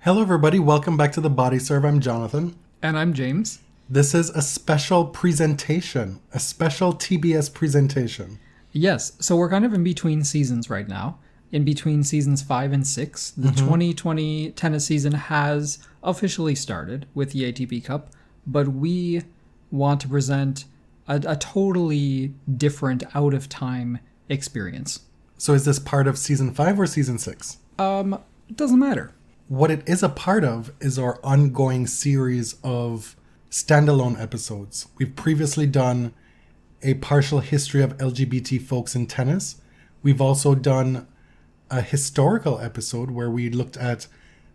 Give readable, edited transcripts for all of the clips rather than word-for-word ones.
Hello, everybody. Welcome back to the Body Serve. I'm Jonathan. And I'm James. This is a special presentation, a special TBS presentation. Yes, so we're kind of in between seasons right now. In between seasons 5 and 6. The 2020 tennis season has officially started with the ATP Cup, but we want to present a totally different, out-of-time experience. So is this part of season 5 or season 6? It doesn't matter. What it is a part of is our ongoing series of standalone episodes. We've previously done a partial history of LGBT folks in tennis. We've also done a historical episode where we looked at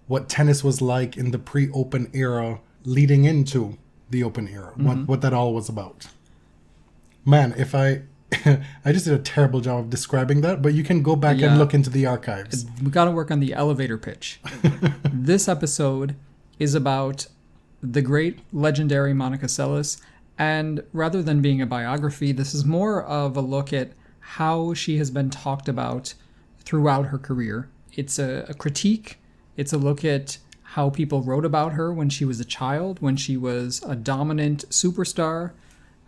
what tennis was like in the pre-open era leading into the open era, what that all was about. Man, if I just did a terrible job of describing that, but you can go back and look into the archives. We got to work on the elevator pitch. This episode is about the great legendary Monica Seles, and rather than being a biography, this is more of a look at how she has been talked about throughout her career. It's a critique. It's a look at how people wrote about her when she was a child, when she was a dominant superstar,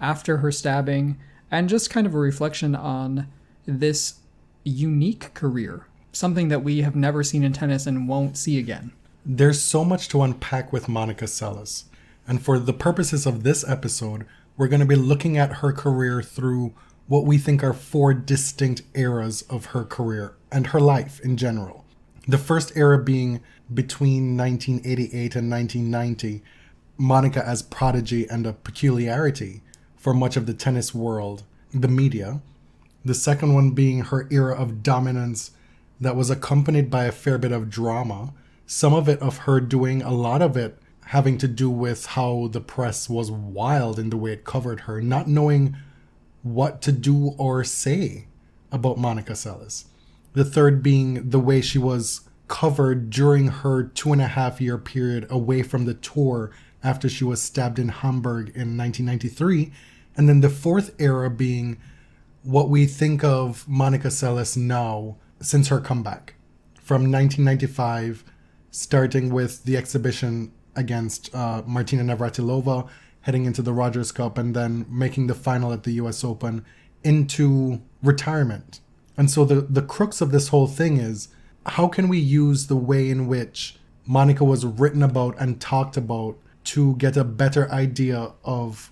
after her stabbing, and just kind of a reflection on this unique career, something that we have never seen in tennis and won't see again. There's so much to unpack with Monica Seles. And for the purposes of this episode, we're going to be looking at her career through what we think are 4 distinct eras of her career and her life in general. The first era being between 1988 and 1990, Monica as prodigy and a peculiarity for much of the tennis world, the media. The second one being her era of dominance that was accompanied by a fair bit of drama, some of it of her doing a lot of it having to do with how the press was wild in the way it covered her, not knowing what to do or say about Monica Seles. The third being the way she was covered during her 2.5-year period away from the tour after she was stabbed in Hamburg in 1993. And then the fourth era being what we think of Monica Seles now since her comeback. From 1995, starting with the exhibition against Martina Navratilova, heading into the Rogers Cup, and then making the final at the US Open, into retirement. And so the crux of this whole thing is, how can we use the way in which Monica was written about and talked about to get a better idea of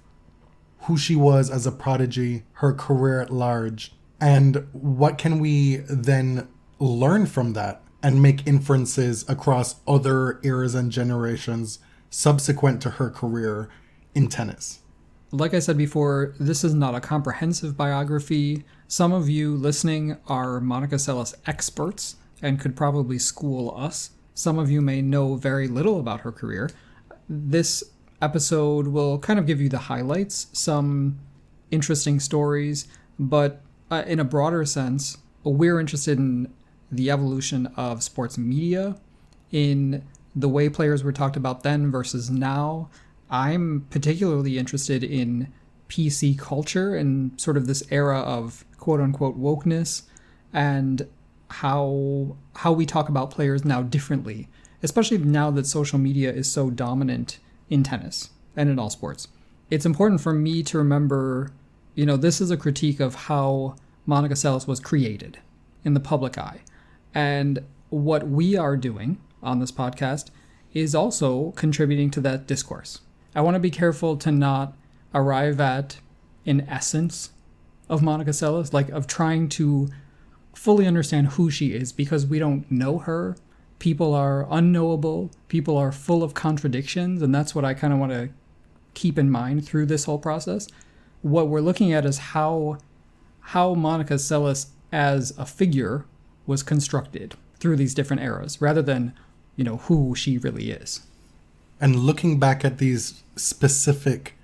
who she was as a prodigy, her career at large, and what can we then learn from that and make inferences across other eras and generations subsequent to her career in tennis. Like I said before, this is not a comprehensive biography. Some of you listening are Monica Seles experts and could probably school us. Some of you may know very little about her career. This episode will kind of give you the highlights, some interesting stories, but in a broader sense, we're interested in the evolution of sports media, in the way players were talked about then versus now. I'm particularly interested in PC culture and sort of this era of quote-unquote wokeness, and how we talk about players now differently, especially now that social media is so dominant in tennis and in all sports. It's important for me to remember, this is a critique of how Monica Seles was created in the public eye. And what we are doing on this podcast is also contributing to that discourse. I want to be careful to not arrive at an essence of Monica Seles, like of trying to fully understand who she is, because we don't know her. People are unknowable. People are full of contradictions. And that's what I kind of want to keep in mind through this whole process. What we're looking at is how Monica Seles as a figure was constructed through these different eras, rather than, who she really is. And looking back at these specific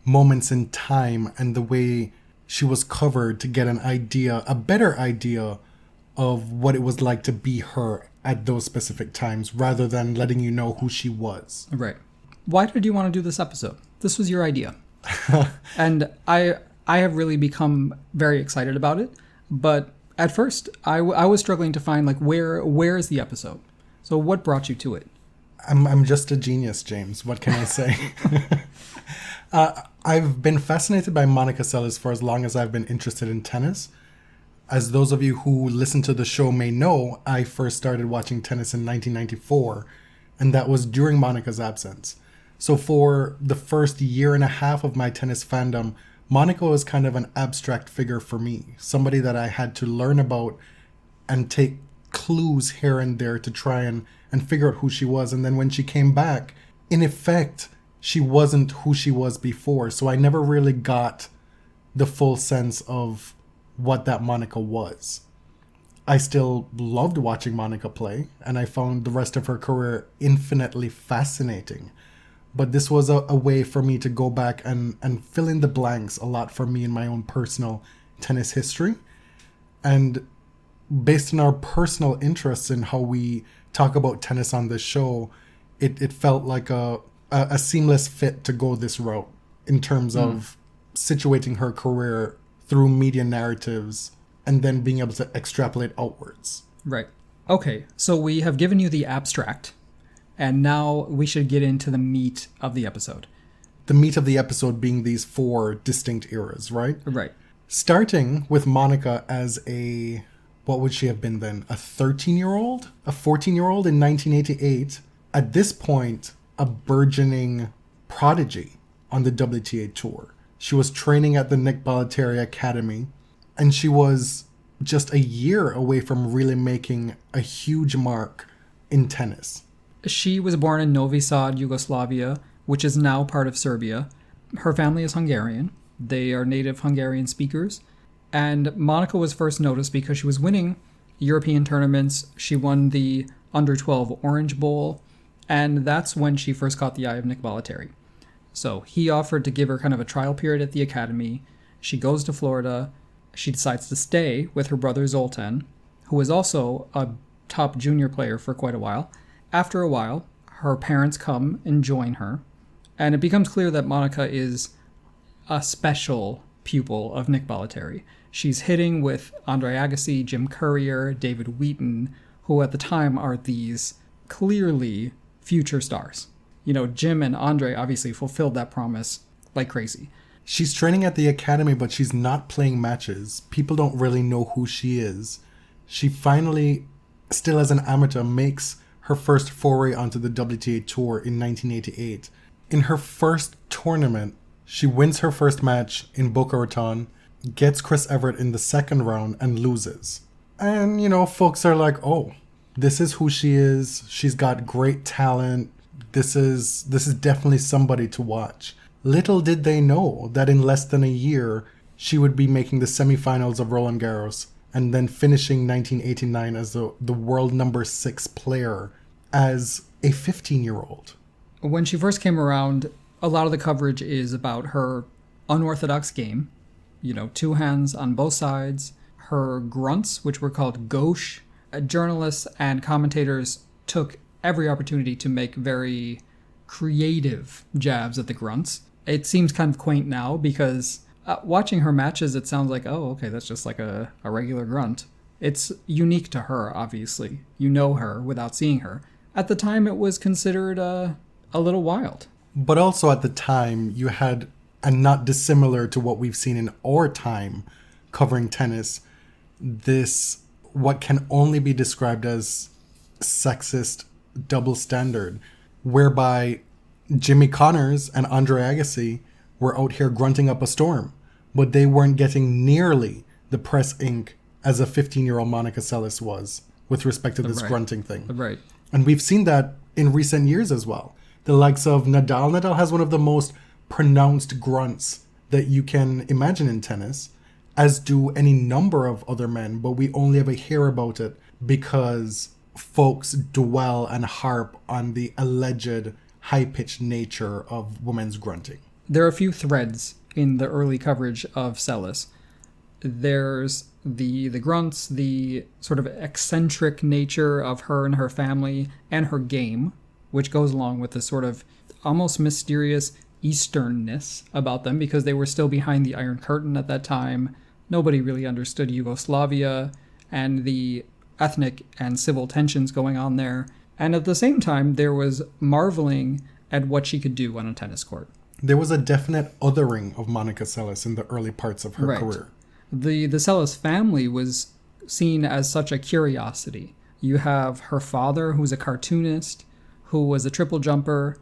moments in time and the way she was covered to get a better idea of what it was like to be her at those specific times, rather than letting you know who she was. Right. Why did you want to do this episode? This was your idea. And I have really become very excited about it. But at first, I was struggling to find, where is the episode? So what brought you to it? I'm just a genius, James. What can I say? I've been fascinated by Monica Seles for as long as I've been interested in tennis. As those of you who listen to the show may know, I first started watching tennis in 1994, and that was during Monica's absence. So for the first year and a half of my tennis fandom, Monica was kind of an abstract figure for me, somebody that I had to learn about and take clues here and there to try and figure out who she was. And then when she came back, in effect, she wasn't who she was before. So I never really got the full sense of what that Monica was. I still loved watching Monica play, and I found the rest of her career infinitely fascinating. But this was a way for me to go back and fill in the blanks a lot for me in my own personal tennis history. And based on our personal interests in how we talk about tennis on this show, it felt like a seamless fit to go this route in terms of situating her career through media narratives and then being able to extrapolate outwards. Right. Okay, so we have given you the abstract, and now we should get into the meat of the episode. The meat of the episode being these 4 distinct eras, right? Right. Starting with Monica as what would she have been then? A 13-year-old? A 14-year-old in 1988. At this point, a burgeoning prodigy on the WTA tour. She was training at the Bolletieri Academy, and she was just a year away from really making a huge mark in tennis. She was born in Novi Sad, Yugoslavia, which is now part of Serbia. Her family is Hungarian. They are native Hungarian speakers. And Monica was first noticed because she was winning European tournaments. She won the Under-12 Orange Bowl, and that's when she first caught the eye of Nick Bolletieri. So he offered to give her kind of a trial period at the academy. She goes to Florida. She decides to stay with her brother Zoltan, who was also a top junior player for quite a while. After a while, her parents come and join her, and it becomes clear that Monica is a special pupil of Nick Bolletieri. She's hitting with Andre Agassi, Jim Courier, David Wheaton, who at the time are these clearly future stars. You know, Jim and Andre obviously fulfilled that promise like crazy. She's training at the academy, but she's not playing matches. People don't really know who she is. She finally, still as an amateur, makes her first foray onto the WTA Tour in 1988. In her first tournament, she wins her first match in Boca Raton, gets Chris Evert in the second round, and loses. And, you know, folks are like, oh, this is who she is. She's got great talent. This is definitely somebody to watch. Little did they know that in less than a year, she would be making the semifinals of Roland Garros and then finishing 1989 as the world number 6 player as a 15-year-old. When she first came around, a lot of the coverage is about her unorthodox game. You know, 2 hands on both sides. Her grunts, which were called gauche. Journalists and commentators took every opportunity to make very creative jabs at the grunts. It seems kind of quaint now because watching her matches, it sounds like, oh, okay, that's just like a regular grunt. It's unique to her, obviously. You know her without seeing her. At the time, it was considered a little wild. But also at the time, you had, and not dissimilar to what we've seen in our time covering tennis, this, what can only be described as sexist double standard, whereby Jimmy Connors and Andre Agassi were out here grunting up a storm, but they weren't getting nearly the press ink as a 15-year-old Monica Seles was with respect to this grunting thing. Right. And we've seen that in recent years as well. The likes of Nadal. Nadal has one of the most pronounced grunts that you can imagine in tennis, as do any number of other men, but we only ever hear about it because folks dwell and harp on the alleged high-pitched nature of women's grunting. There are a few threads in the early coverage of Seles. There's the grunts, the sort of eccentric nature of her and her family, and her game, which goes along with the sort of almost mysterious Easternness about them because they were still behind the Iron Curtain at that time. Nobody really understood Yugoslavia and the ethnic and civil tensions going on there. And at the same time, there was marveling at what she could do on a tennis court. There was a definite othering of Monica Seles in the early parts of her career. The Seles family was seen as such a curiosity. You have her father, who's a cartoonist, who was a triple jumper.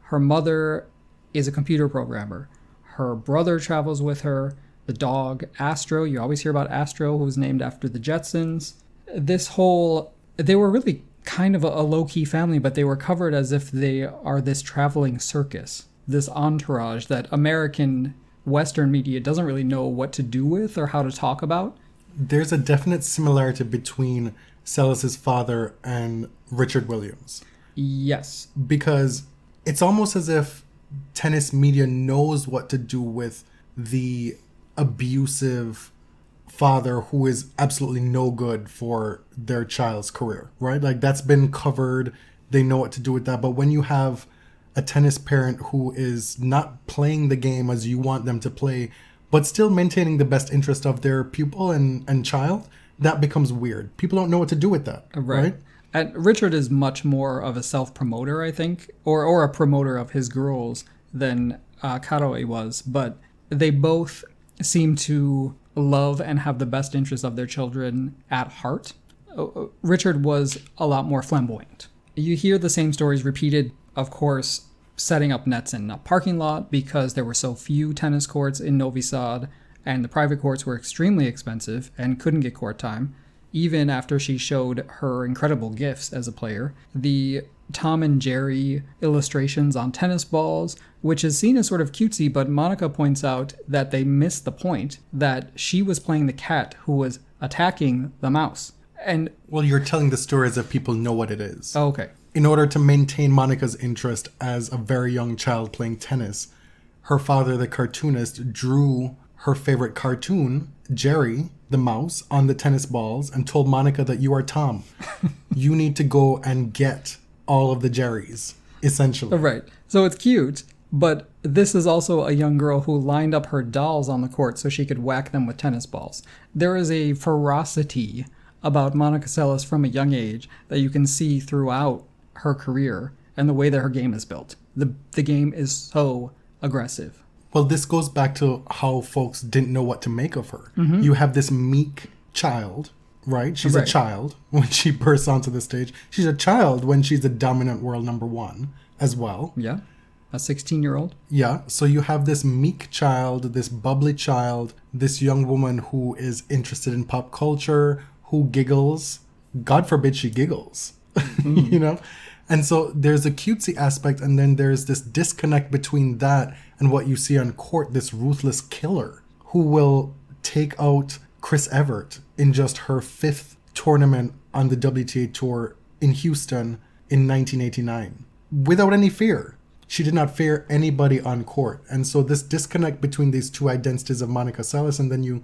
Her mother is a computer programmer. Her brother travels with her. The dog, Astro, you always hear about Astro, who was named after the Jetsons. They were really kind of a low-key family, but they were covered as if they are this traveling circus, this entourage that American Western media doesn't really know what to do with or how to talk about. There's a definite similarity between Seles' father and Richard Williams. Yes. Because it's almost as if tennis media knows what to do with the abusive father who is absolutely no good for their child's career, right? Like, that's been covered. They know what to do with that. But when you have a tennis parent who is not playing the game as you want them to play, but still maintaining the best interest of their pupil and child, that becomes weird. People don't know what to do with that, right? And Richard is much more of a self-promoter, I think, or a promoter of his girls than Karoe was. But they both seem to love and have the best interest of their children at heart. Richard was a lot more flamboyant. You hear the same stories repeated, of course, setting up nets in a parking lot because there were so few tennis courts in Novi Sad, and the private courts were extremely expensive and couldn't get court time, even after she showed her incredible gifts as a player. The Tom and Jerry illustrations on tennis balls, which is seen as sort of cutesy, but Monica points out that they missed the point that she was playing the cat who was attacking the mouse. And well, you're telling the story as if people know what it is. Oh, okay. In order to maintain Monica's interest as a very young child playing tennis, her father, the cartoonist, drew her favorite cartoon, Jerry, the mouse, on the tennis balls and told Monica that you are Tom. You need to go and get all of the Jerrys, essentially. Right. So it's cute, but this is also a young girl who lined up her dolls on the court so she could whack them with tennis balls. There is a ferocity about Monica Seles from a young age that you can see throughout her career and the way that her game is built. The game is so aggressive. Well, this goes back to how folks didn't know what to make of her. Mm-hmm. You have this meek child, right? She's a child when she bursts onto the stage. She's a child when she's the dominant world number one as well. Yeah. A 16-year-old. Yeah. So you have this meek child, this bubbly child, this young woman who is interested in pop culture, who giggles. God forbid she giggles, you know? And so there's a cutesy aspect, and then there's this disconnect between that and what you see on court, this ruthless killer who will take out Chris Evert in just her 5th tournament on the WTA Tour in Houston in 1989 without any fear. She did not fear anybody on court. And so this disconnect between these two identities of Monica Seles, and then you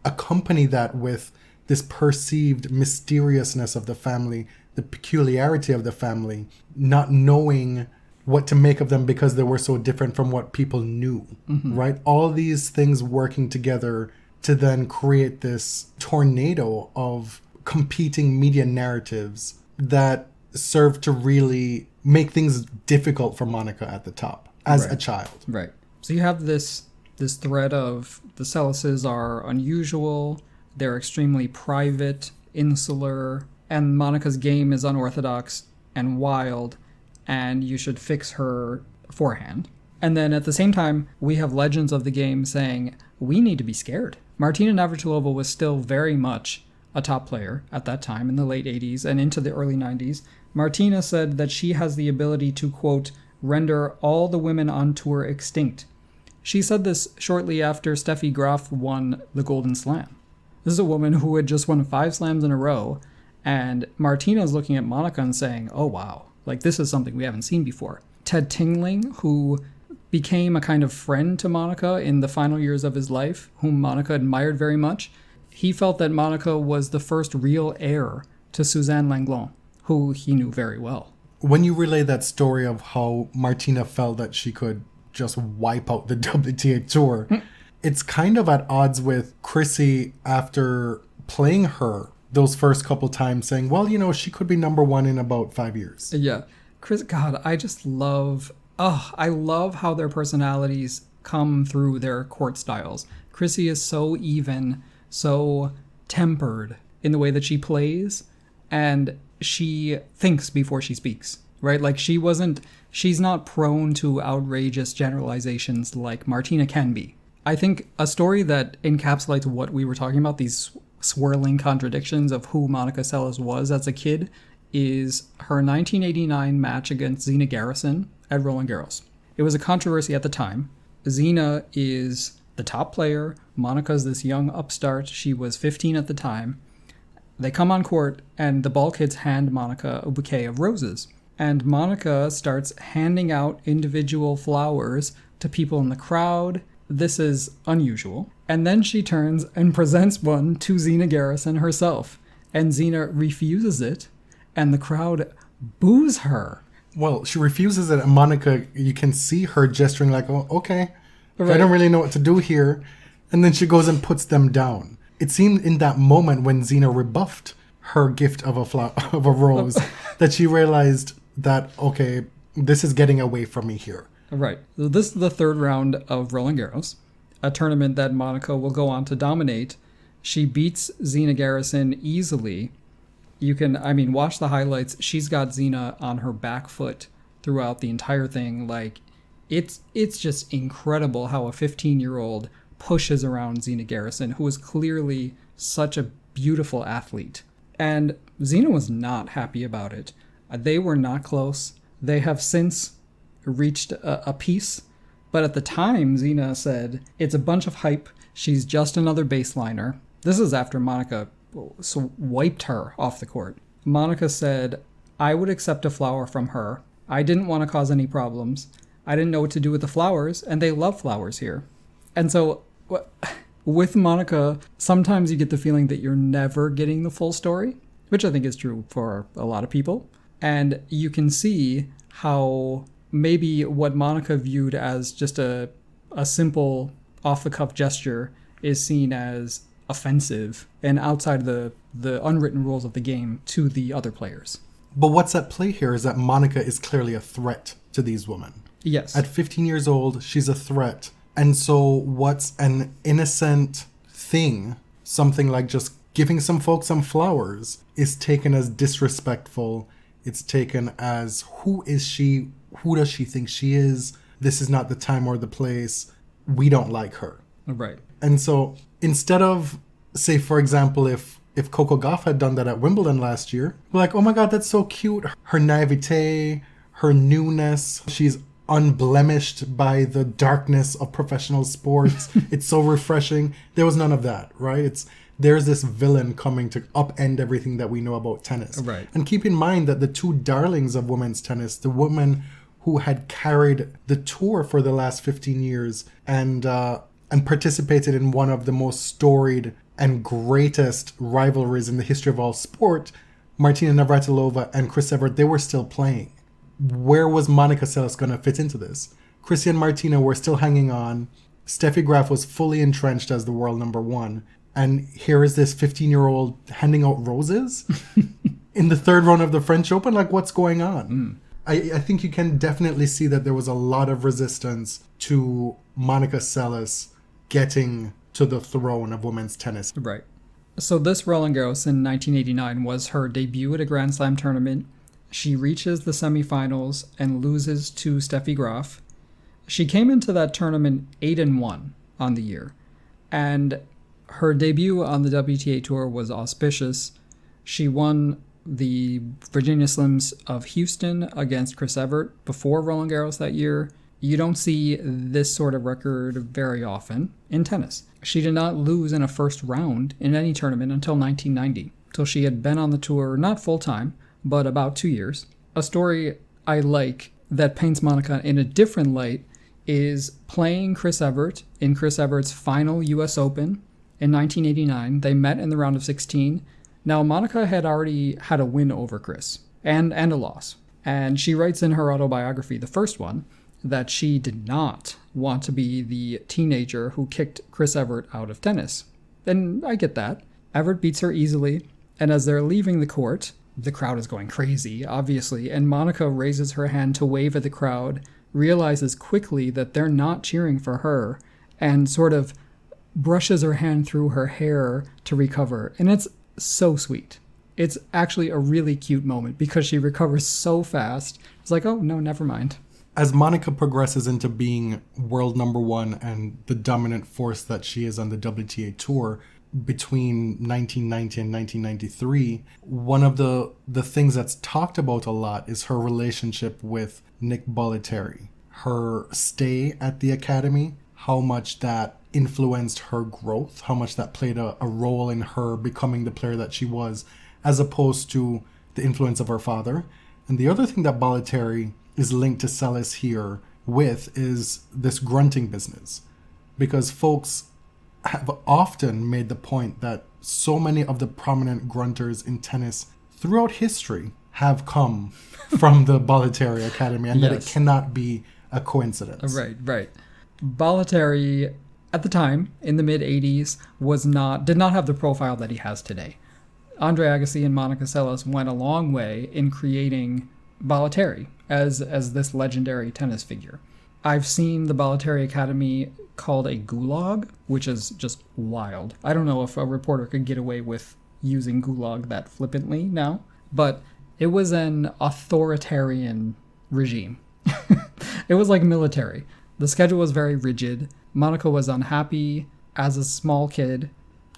accompany that with this perceived mysteriousness of the family, the peculiarity of the family, not knowing what to make of them because they were so different from what people knew, right? All these things working together to then create this tornado of competing media narratives that serve to really make things difficult for Monica at the top as a child. Right. So you have this thread of the Seleses are unusual, they're extremely private, insular, and Monica's game is unorthodox and wild, and you should fix her forehand. And then at the same time, we have legends of the game saying, we need to be scared. Martina Navratilova was still very much a top player at that time in the late 80s and into the early 90s. Martina said that she has the ability to, quote, render all the women on tour extinct. She said this shortly after Steffi Graf won the Golden Slam. This is a woman who had just won 5 slams in a row, and Martina's looking at Monica and saying, oh wow, like this is something we haven't seen before. Ted Tingling, who became a kind of friend to Monica in the final years of his life, whom Monica admired very much, he felt that Monica was the first real heir to Suzanne Langlois, who he knew very well. When you relay that story of how Martina felt that she could just wipe out the WTA Tour, it's kind of at odds with Chrissy after playing her those first couple times saying, well, she could be number one in about 5 years. Yeah. Chris, God, I just love, I love how their personalities come through their court styles. Chrissy is so even, so tempered in the way that she plays, and she thinks before she speaks, right? Like she's not prone to outrageous generalizations like Martina can be. I think a story that encapsulates what we were talking about, these swirling contradictions of who Monica Seles was as a kid, is her 1989 match against Zina Garrison at Roland Garros. It was a controversy at the time. Zina is the top player. Monica's this young upstart. She was 15 at the time. They come on court, and the ball kids hand Monica a bouquet of roses. And Monica starts handing out individual flowers to people in the crowd. This is unusual. And then she turns and presents one to Zina Garrison herself. And Zina refuses it, and the crowd boos her. Well, she refuses it, and Monica, you can see her gesturing like, oh, okay, Right. I don't really know what to do here. And then she goes and puts them down. It seemed in that moment when Zina rebuffed her gift of a rose that she realized that, okay, this is getting away from me here. Right. So this is the third round of Roland Garros, a tournament that Monica will go on to dominate. She beats Zina Garrison easily. You can, watch the highlights. She's got Zina on her back foot throughout the entire thing. Like, it's just incredible how a 15-year-old pushes around Zina Garrison, who is clearly such a beautiful athlete. And Zina was not happy about it. They were not close. They have since reached a peace. But at the time, Zina said, it's a bunch of hype. She's just another baseliner. This is after Monica wiped her off the court. Monica said, I would accept a flower from her. I didn't want to cause any problems. I didn't know what to do with the flowers, and they love flowers here. And so with Monica, sometimes you get the feeling that you're never getting the full story, which I think is true for a lot of people. And you can see how maybe what Monica viewed as just a simple off-the-cuff gesture is seen as offensive and outside the unwritten rules of the game to the other players. But what's at play here is that Monica is clearly a threat to these women. Yes. At 15 years old, she's a threat. And so what's an innocent thing, something like just giving some folks some flowers, is taken as disrespectful. It's taken as, who is she? Who does she think she is? This is not the time or the place. We don't like her. Right. And so instead of, say, for example, if Coco Gauff had done that at Wimbledon last year, we're like, oh my God, that's so cute. Her naivete, her newness, she's unblemished by the darkness of professional sports. It's so refreshing. There was none of that, right? There's this villain coming to upend everything that we know about tennis. Right. And keep in mind that the two darlings of women's tennis, the woman who had carried the tour for the last 15 years and participated in one of the most storied and greatest rivalries in the history of all sport, Martina Navratilova and Chris Evert, they were still playing. Where was Monica Seles going to fit into this? Chrissy and Martina were still hanging on. Seles-Graf was fully entrenched as the world number one. And here is this 15-year-old handing out roses in the third round of the French Open? Like, what's going on? I think you can definitely see that there was a lot of resistance to Monica Seles getting to the throne of women's tennis. Right. So this Roland Garros in 1989 was her debut at a Grand Slam tournament. She reaches the semifinals and loses to Steffi Graf. She came into that tournament 8-1 on the year. And her debut on the WTA Tour was auspicious. She won the Virginia Slims of Houston against Chris Evert before Roland Garros that year. You don't see this sort of record very often in tennis. She did not lose in a first round in any tournament until 1990, till she had been on the tour, not full-time, but about 2 years. A story I like that paints Monica in a different light is playing Chris Evert in Chris Evert's final U.S. Open in 1989. They met in the round of 16. Now, Monica had already had a win over Chris and a loss. And she writes in her autobiography, the first one, that she did not want to be the teenager who kicked Chris Evert out of tennis. And I get that. Evert beats her easily, And as they're leaving the court, the crowd is going crazy, obviously, and Monica raises her hand to wave at the crowd, realizes quickly that they're not cheering for her, and sort of brushes her hand through her hair to recover. And it's so sweet. It's actually a really cute moment because she recovers so fast. It's like, oh, no, never mind. As Monica progresses into being world number one and the dominant force that she is on the WTA tour between 1990 and 1993, one of the things that's talked about a lot is her relationship with Nick Bolletieri. Her stay at the academy, how much that influenced her growth, how much that played a role in her becoming the player that she was, as opposed to the influence of her father. And the other thing that Bolletieri is linked to Seles here with is this grunting business. Because folks have often made the point that so many of the prominent grunters in tennis throughout history have come from the Bolletieri Academy, and that it cannot be a coincidence. Right. Bolletieri, at the time, in the mid-'80s, did not have the profile that he has today. Andre Agassi and Monica Seles went a long way in creating Bolletieri as this legendary tennis figure. I've seen the Bolletieri Academy called a gulag, which is just wild. I don't know if a reporter could get away with using gulag that flippantly now, but it was an authoritarian regime. It was like military. The schedule was very rigid. Monica was unhappy as a small kid.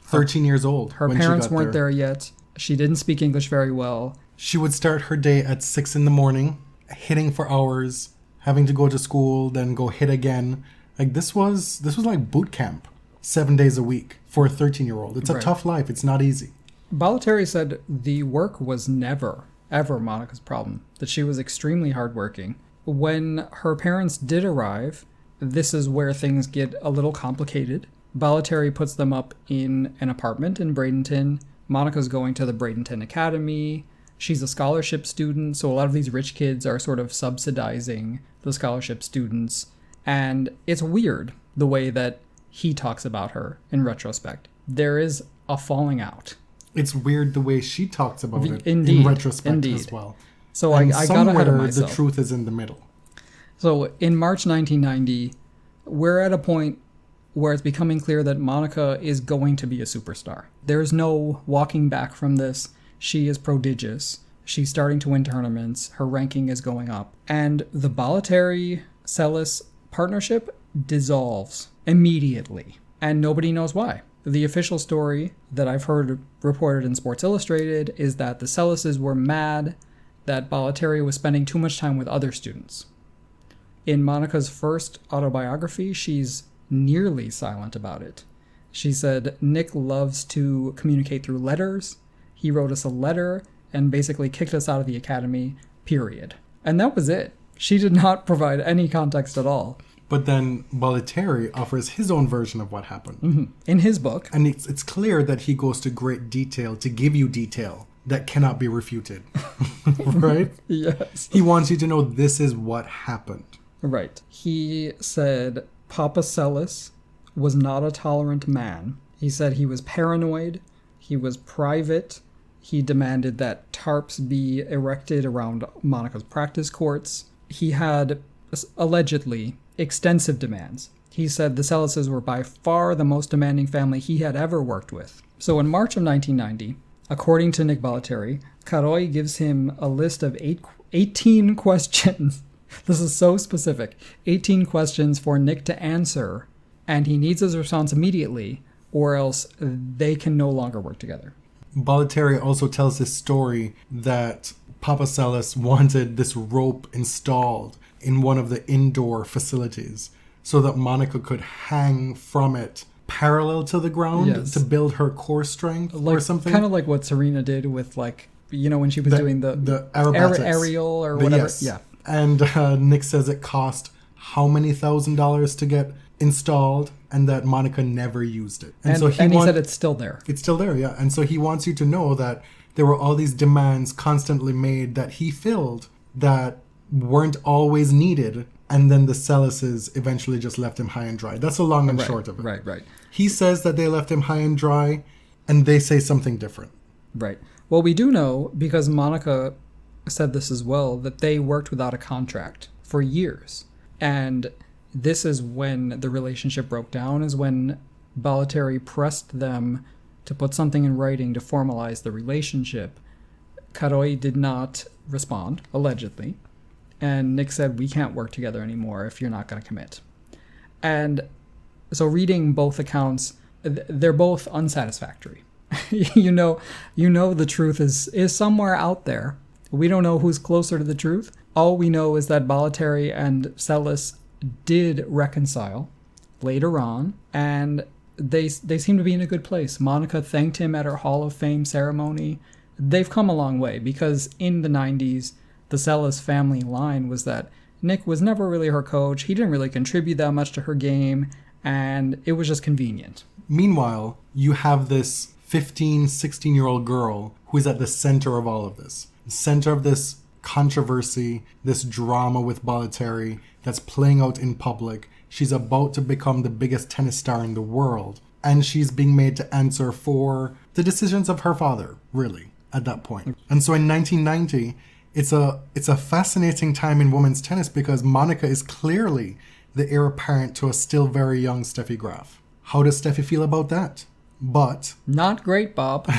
13 years old. Her parents weren't there yet. She didn't speak English very well. She would start her day at 6 a.m, hitting for hours, having to go to school, then go hit again. Like this was like boot camp, 7 days a week for a 13-year-old. It's a tough life. It's not easy. Bolletieri said the work was never, ever Monica's problem, that she was extremely hardworking. When her parents did arrive, this is where things get a little complicated. Bolletieri puts them up in an apartment in Bradenton. Monica's going to the Bradenton Academy. She's a scholarship student, so a lot of these rich kids are sort of subsidizing the scholarship students. And it's weird the way that he talks about her in retrospect. There is a falling out. It's weird the way she talks about it in retrospect as well. So I got ahead of myself. The truth is in the middle. So in March 1990, we're at a point where it's becoming clear that Monica is going to be a superstar. There's no walking back from this. She is prodigious. She's starting to win tournaments. Her ranking is going up. And the Bolletieri-Seles partnership dissolves immediately. And nobody knows why. The official story that I've heard reported in Sports Illustrated is that the Seleses were mad that Bolletieri was spending too much time with other students. In Monica's first autobiography, she's nearly silent about it. She said, Nick loves to communicate through letters. He wrote us a letter and basically kicked us out of the academy, period. And that was it. She did not provide any context at all. But then Bolletieri offers his own version of what happened. Mm-hmm. In his book. And it's clear that he goes to great detail to give you detail that cannot be refuted. Right? Yes. He wants you to know this is what happened. Right. He said Papa Seles was not a tolerant man. He said he was paranoid. He was private. He demanded that tarps be erected around Monica's practice courts. He had, allegedly, extensive demands. He said the Seleses were by far the most demanding family he had ever worked with. So in March of 1990, according to Nick Bolletieri, Caroy gives him a list of 18 questions. This is so specific. 18 questions for Nick to answer, and he needs his response immediately, or else they can no longer work together. Bolletieri also tells this story that Papa Seles wanted this rope installed in one of the indoor facilities so that Monica could hang from it parallel to the ground to build her core strength or something. Kind of like what Serena did with, like, you know, when she was doing the aerial or whatever. Yes. Yeah. And Nick says it cost how many $1,000s to get installed, and that Monica never used it. And he said it's still there. It's still there, yeah. And so he wants you to know that there were all these demands constantly made that he filled that weren't always needed, and then the Seleses eventually just left him high and dry. That's the long and short of it. Right. He says that they left him high and dry, and they say something different. Right. Well, we do know, because Monica said this as well, that they worked without a contract for years. And this is when the relationship broke down, is when Bolletieri pressed them to put something in writing to formalize the relationship. Caroi did not respond, allegedly. And Nick said, we can't work together anymore if you're not going to commit. And so reading both accounts, they're both unsatisfactory. you know the truth is somewhere out there. We don't know who's closer to the truth. All we know is that Bolletieri and Seles did reconcile later on, and they seem to be in a good place. Monica thanked him at her Hall of Fame ceremony. They've come a long way, because in the 90s, the Seles family line was that Nick was never really her coach. He didn't really contribute that much to her game, and it was just convenient. Meanwhile, you have this 15, 16-year-old girl who is at the center of all of this. The center of this controversy, this drama with Bolletieri that's playing out in public. She's about to become the biggest tennis star in the world. And she's being made to answer for the decisions of her father, really, at that point. And so in 1990, it's a fascinating time in women's tennis, because Monica is clearly the heir apparent to a still very young Steffi Graf. How does Steffi feel about that? But not great, Bob.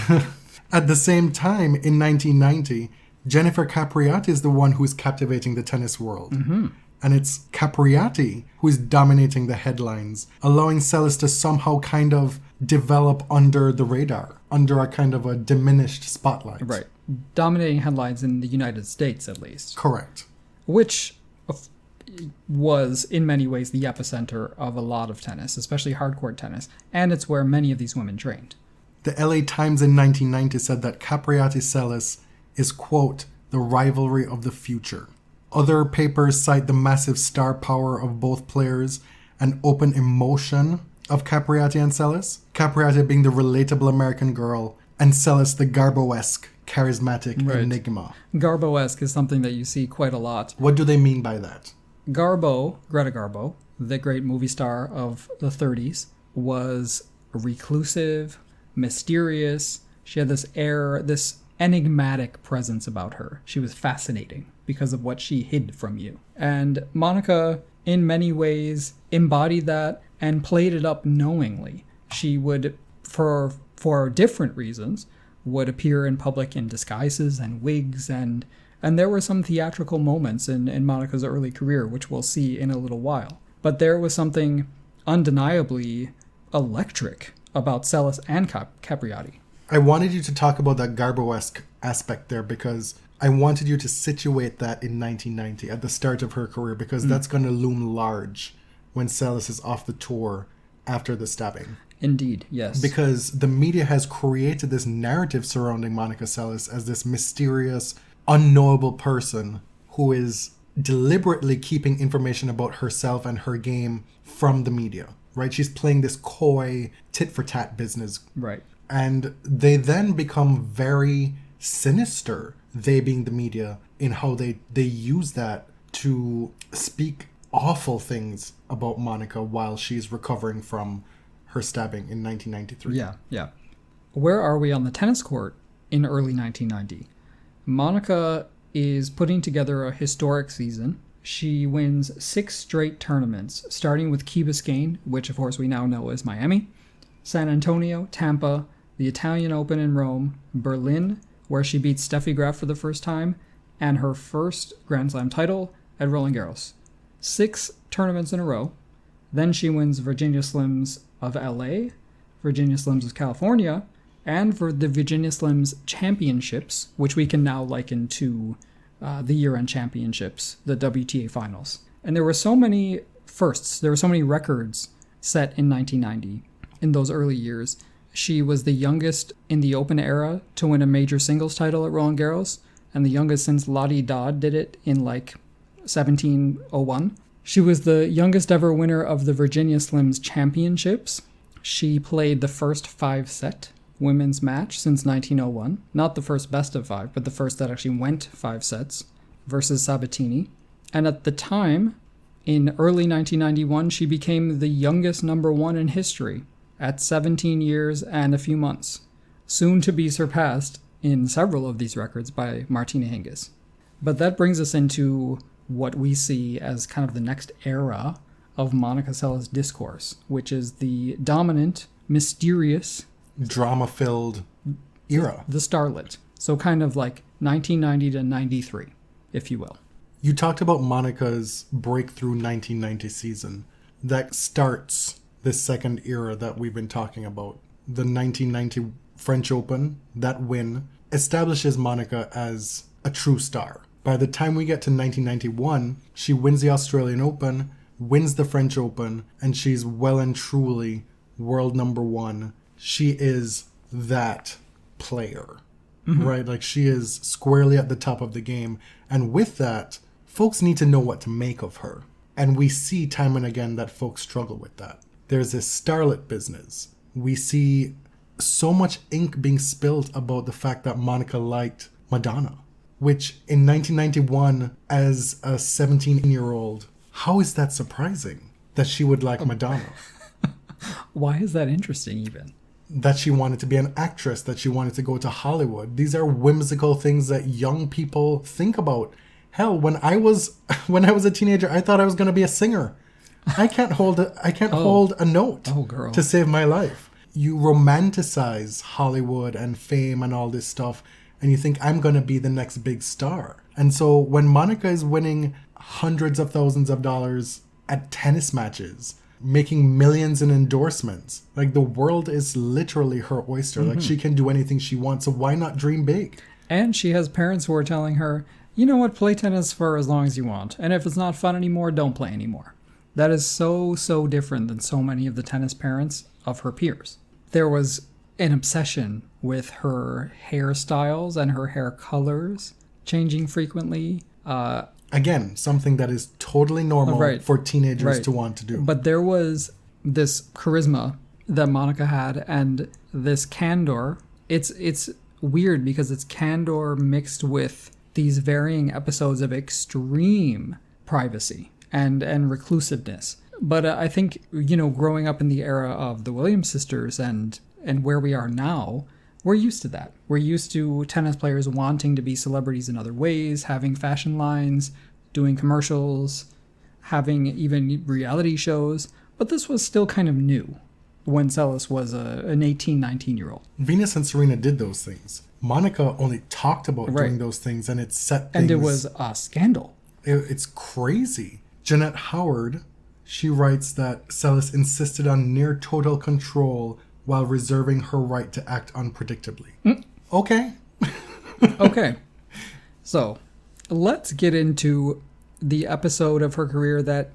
At the same time, in 1990, Jennifer Capriati is the one who's captivating the tennis world. Mm-hmm. And it's Capriati who is dominating the headlines, allowing Seles to somehow kind of develop under the radar, under a kind of a diminished spotlight. Right. Dominating headlines in the United States, at least. Correct. Which was, in many ways, the epicenter of a lot of tennis, especially hardcourt tennis. And it's where many of these women trained. The LA Times in 1990 said that Capriati-Seles is, quote, the rivalry of the future. Other papers cite the massive star power of both players and open emotion of Capriati and Seles. Capriati being the relatable American girl, and Seles the Garbo-esque, charismatic enigma. Garbo-esque is something that you see quite a lot. What do they mean by that? Garbo, Greta Garbo, the great movie star of the 30s, was reclusive, mysterious. She had this air, this enigmatic presence about her. She was fascinating because of what she hid from you. And Monica, in many ways, embodied that and played it up knowingly. She would, for different reasons, would appear in public in disguises and wigs, and there were some theatrical moments in Monica's early career, which we'll see in a little while. But there was something undeniably electric about Seles and Capriati. I wanted you to talk about that Garbo-esque aspect there, because I wanted you to situate that in 1990 at the start of her career, because that's going to loom large when Seles is off the tour after the stabbing. Indeed, yes. Because the media has created this narrative surrounding Monica Seles as this mysterious, unknowable person who is deliberately keeping information about herself and her game from the media, right? She's playing this coy tit-for-tat business. Right. And they then become very sinister, they being the media, in how they use that to speak awful things about Monica while she's recovering from her stabbing in 1993. Yeah. Where are we on the tennis court in early 1990? Monica is putting together a historic season. She wins 6 straight tournaments, starting with Key Biscayne, which of course we now know as Miami, San Antonio, Tampa, the Italian Open in Rome, Berlin, where she beats Steffi Graf for the first time, and her first Grand Slam title at Roland Garros. 6 tournaments in a row. Then she wins Virginia Slims of LA, Virginia Slims of California, and for the Virginia Slims Championships, which we can now liken to the year-end championships, the WTA finals. And there were so many firsts, there were so many records set in 1990 in those early years. She was the youngest in the Open era to win a major singles title at Roland Garros, and the youngest since Lottie Dodd did it in 1701. She was the youngest ever winner of the Virginia Slims Championships. She played the first 5-set women's match since 1901. Not the first best of 5, but the first that actually went 5 sets versus Sabatini. And at the time, in early 1991, she became the youngest number 1 in history at 17 years and a few months, soon to be surpassed in several of these records by Martina Hingis. But that brings us into what we see as kind of the next era of Monica Seles' discourse, which is the dominant, mysterious, drama-filled era. The starlet. So kind of like 1990 to 93, if you will. You talked about Monica's breakthrough 1990 season. That starts this second era that we've been talking about. The 1990 French Open, that win, establishes Monica as a true star. By the time we get to 1991, she wins the Australian Open, wins the French Open, and she's well and truly world number one. She is that player, right? Like, she is squarely at the top of the game. And with that, folks need to know what to make of her. And we see time and again that folks struggle with that. There's this starlet business. We see so much ink being spilled about the fact that Monica liked Madonna, which in 1991, as a 17-year-old, how is that surprising that she would like Madonna? Why is that interesting even? That she wanted to be an actress, that she wanted to go to Hollywood. These are whimsical things that young people think about. Hell, when I was a teenager, I thought I was going to be a singer. I can't hold a note to save my life. You romanticize Hollywood and fame and all this stuff, and you think, I'm going to be the next big star. And so when Monica is winning hundreds of thousands of dollars at tennis matches, making millions in endorsements, like, the world is literally her oyster. Like, she can do anything she wants, so why not dream big? And she has parents who are telling her, you know what, play tennis for as long as you want. And if it's not fun anymore, don't play anymore. That is so different than so many of the tennis parents of her peers. There was an obsession with her hairstyles and her hair colors changing frequently. Again, something that is totally normal for teenagers to want to do. But there was this charisma that Monica had, and this candor. It's weird because it's candor mixed with these varying episodes of extreme privacy and reclusiveness. But I think, growing up in the era of the Williams sisters and where we are now, we're used to that. We're used to tennis players wanting to be celebrities in other ways, having fashion lines, doing commercials, having even reality shows. But this was still kind of new when Seles was an 18, 19-year-old. Venus and Serena did those things. Monica only talked about doing those things, and it set things... And it was a scandal. It's crazy. Jeanette Howard, she writes that Seles insisted on near total control while reserving her right to act unpredictably. Okay. Okay. So, let's get into the episode of her career that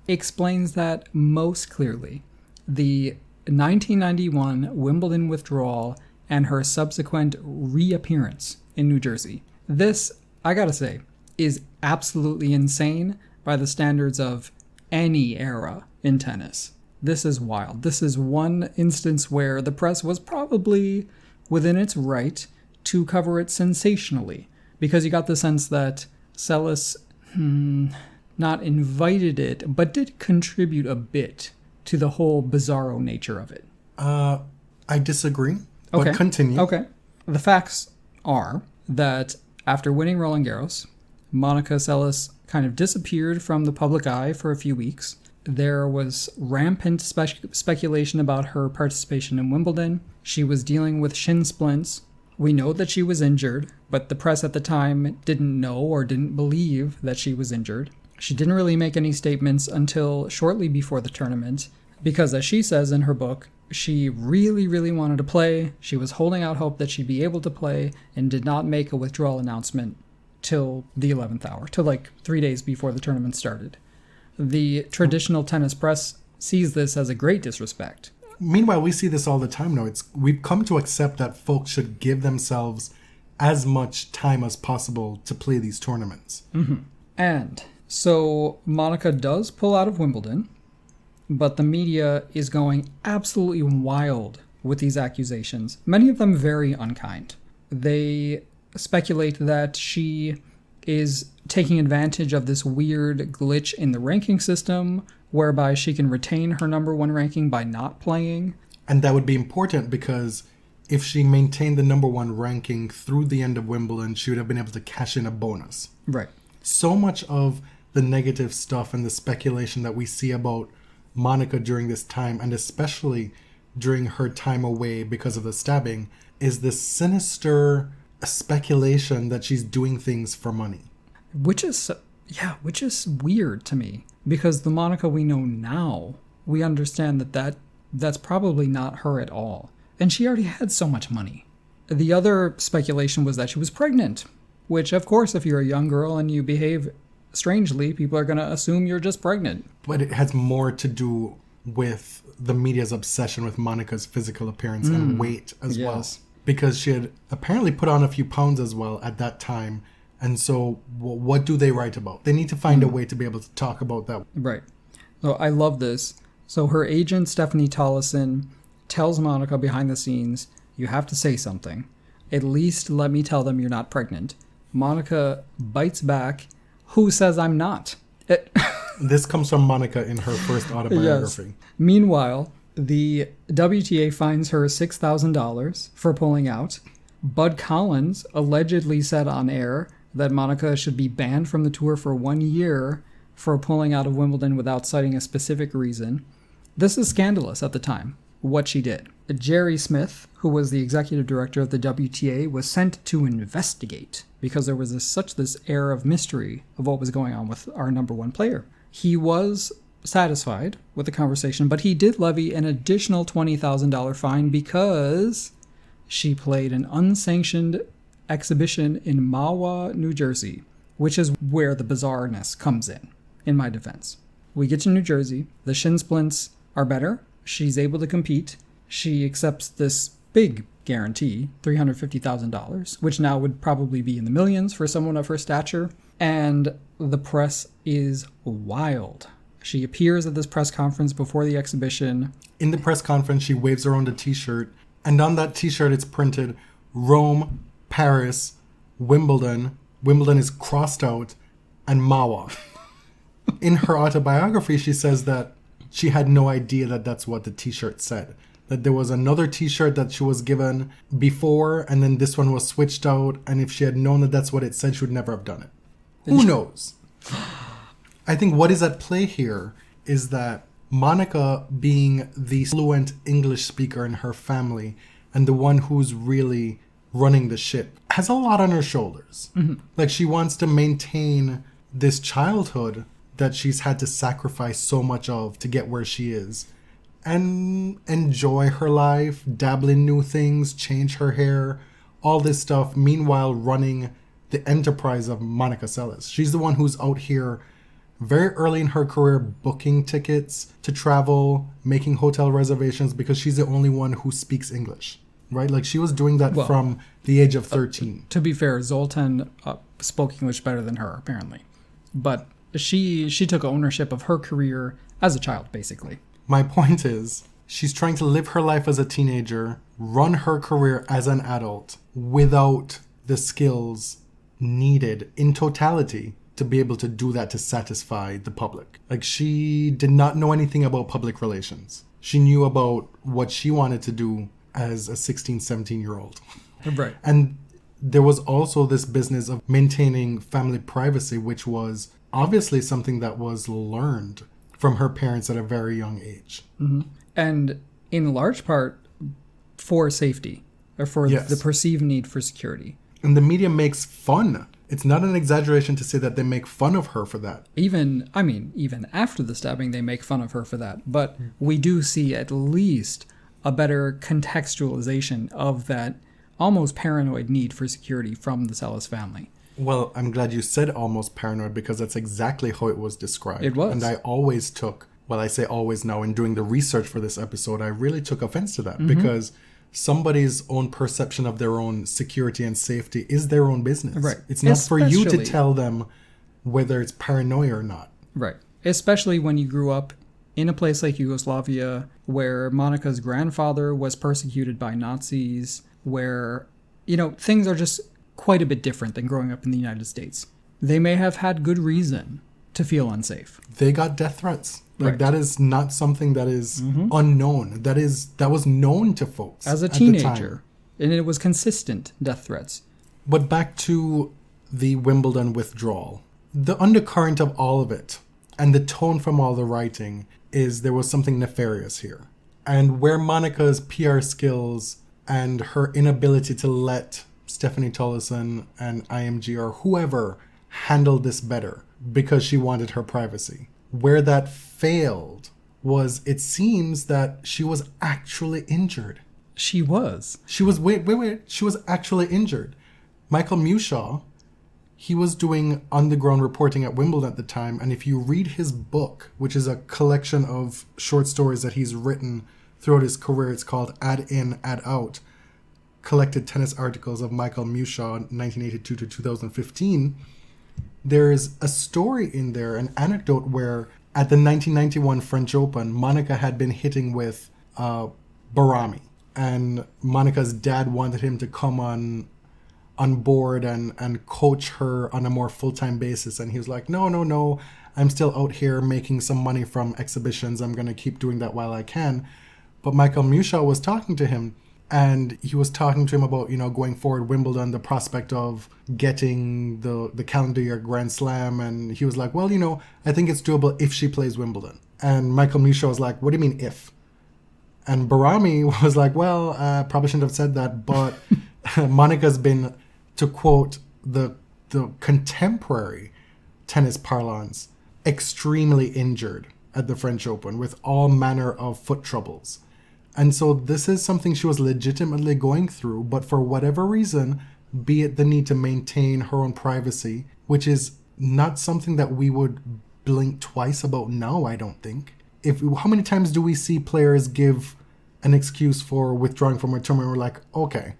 explains that most clearly. The 1991 Wimbledon withdrawal and her subsequent reappearance in New Jersey. This, I gotta say, is absolutely insane by the standards of any era in tennis. This is wild. This is one instance where the press was probably within its right to cover it sensationally, because you got the sense that Seles not invited it, but did contribute a bit to the whole bizarro nature of it. I disagree, but continue. Okay. The facts are that after winning Roland Garros, Monica Seles kind of disappeared from the public eye for a few weeks. There was rampant speculation about her participation in Wimbledon. She was dealing with shin splints. We know that she was injured, but the press at the time didn't know or didn't believe that she was injured. She didn't really make any statements until shortly before the tournament, because as she says in her book, she really wanted to play. She was holding out hope that she'd be able to play and did not make a withdrawal announcement till the 11th hour, till like 3 days before the tournament started. The traditional tennis press sees this as a great disrespect. Meanwhile, we see this all the time now. We've come to accept that folks should give themselves as much time as possible to play these tournaments. And so Monica does pull out of Wimbledon, but the media is going absolutely wild with these accusations, many of them very unkind. They speculate that she is taking advantage of this weird glitch in the ranking system whereby she can retain her number one ranking by not playing. And that would be important because if she maintained the number one ranking through the end of Wimbledon, she would have been able to cash in a bonus. Right. So much of the negative stuff and the speculation that we see about Monica during this time, and especially during her time away because of the stabbing, is this sinister speculation that she's doing things for money. Which is weird to me, because the Monica we know now, we understand that's probably not her at all. And she already had so much money. The other speculation was that she was pregnant, which, of course, if you're a young girl and you behave strangely, people are going to assume you're just pregnant. But it has more to do with the media's obsession with Monica's physical appearance and weight as well. Because she had apparently put on a few pounds as well at that time. And so what do they write about? They need to find a way to be able to talk about that. Right. So I love this. So her agent, Stephanie Tollison, tells Monica behind the scenes, you have to say something. At least let me tell them you're not pregnant. Monica bites back, who says I'm not? This comes from Monica in her first autobiography. Yes. Meanwhile, the WTA fines her $6,000 for pulling out. Bud Collins allegedly said on air that Monica should be banned from the tour for 1 year for pulling out of Wimbledon without citing a specific reason. This is scandalous at the time, what she did. Jerry Smith, who was the executive director of the WTA, was sent to investigate because there was this air of mystery of what was going on with our number one player. He was satisfied with the conversation, but he did levy an additional $20,000 fine because she played an unsanctioned exhibition in Mahwah, New Jersey, which is where the bizarreness comes in my defense. We get to New Jersey. The shin splints are better. She's able to compete. She accepts this big guarantee, $350,000, which now would probably be in the millions for someone of her stature. And the press is wild. She appears at this press conference before the exhibition. In the press conference, she waves around a t-shirt. And on that t-shirt, it's printed Rome, Paris, Wimbledon. Wimbledon is crossed out, and Mahwah. In her autobiography, she says that she had no idea that that's what the t-shirt said. That there was another t-shirt that she was given before, and then this one was switched out. And if she had known that that's what it said, she would never have done it. Who knows? I think what is at play here is that Monica, being the fluent English speaker in her family and the one who's really running the ship, has a lot on her shoulders. Mm-hmm. Like, she wants to maintain this childhood that she's had to sacrifice so much of to get where she is, and enjoy her life, dabble in new things, change her hair, all this stuff, meanwhile running the enterprise of Monica Seles. She's the one who's out here very early in her career booking tickets to travel, making hotel reservations, because she's the only one who speaks English, right? Like, she was doing that from the age of 13. To be fair, Zoltan spoke English better than her, apparently. But she took ownership of her career as a child, basically. My point is, she's trying to live her life as a teenager, run her career as an adult without the skills needed in totality to be able to do that to satisfy the public. Like, she did not know anything about public relations. She knew about what she wanted to do as a 16, 17-year-old. Right. And there was also this business of maintaining family privacy, which was obviously something that was learned from her parents at a very young age. Mm-hmm. And in large part for safety, or for the perceived need for security. And the media makes fun. It's not an exaggeration to say that they make fun of her for that. Even after the stabbing, they make fun of her for that. But we do see at least a better contextualization of that almost paranoid need for security from the Seles family. Well, I'm glad you said almost paranoid, because that's exactly how it was described. It was. And I always took, well, I say always now, in doing the research for this episode, I really took offense to that, because somebody's own perception of their own security and safety is their own business. Right. It's not for you to tell them whether it's paranoia or not. Right. Especially when you grew up in a place like Yugoslavia, where Monica's grandfather was persecuted by Nazis, where, things are just quite a bit different than growing up in the United States. They may have had good reason to feel unsafe. They got death threats. Like, right. That is not something that is unknown. That was known to folks as a teenager. And it was consistent death threats. But back to the Wimbledon withdrawal. The undercurrent of all of it, and the tone from all the writing, is there was something nefarious here. And where Monica's PR skills and her inability to let Stephanie Tollison and IMG or whoever handle this better because she wanted her privacy. Where that failed was, it seems that she was actually injured. She was. She was, wait. She was actually injured. Michael Mushaw, he was doing underground reporting at Wimbledon at the time. And if you read his book, which is a collection of short stories that he's written throughout his career, it's called Ad In, Ad Out, Collected Tennis Articles of Michael Mushaw, 1982 to 2015. There's a story in there, an anecdote where at the 1991 French Open, Monica had been hitting with Barami. And Monica's dad wanted him to come on board and coach her on a more full-time basis. And he was like, no, I'm still out here making some money from exhibitions. I'm going to keep doing that while I can. But Michael Mushaw was talking to him, and he was talking to him about, going forward Wimbledon, the prospect of getting the calendar year Grand Slam. And he was like, well, I think it's doable if she plays Wimbledon. And Michael Mushaw was like, what do you mean if? And Barami was like, well, probably shouldn't have said that, but Monica's been, to quote the contemporary tennis parlance, extremely injured at the French Open with all manner of foot troubles. And so this is something she was legitimately going through, but for whatever reason, be it the need to maintain her own privacy, which is not something that we would blink twice about now, I don't think. How many times do we see players give an excuse for withdrawing from a tournament? We're like, okay.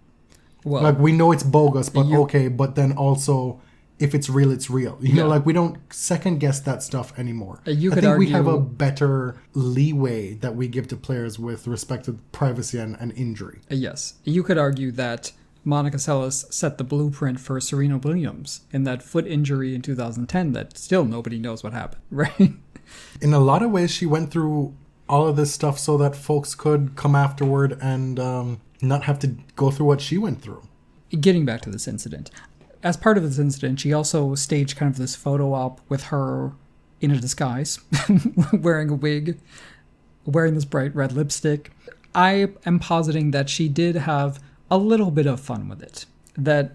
Well, like, we know it's bogus, but okay. But then also, if it's real, it's real. We don't second guess that stuff anymore. I think we have a better leeway that we give to players with respect to privacy and injury. Yes. You could argue that Monica Seles set the blueprint for Serena Williams in that foot injury in 2010 that still nobody knows what happened, right? In a lot of ways, she went through all of this stuff so that folks could come afterward and not have to go through what she went through. Getting back to this incident. As part of this incident, she also staged kind of this photo op with her in a disguise, wearing a wig, wearing this bright red lipstick. I am positing that she did have a little bit of fun with it. That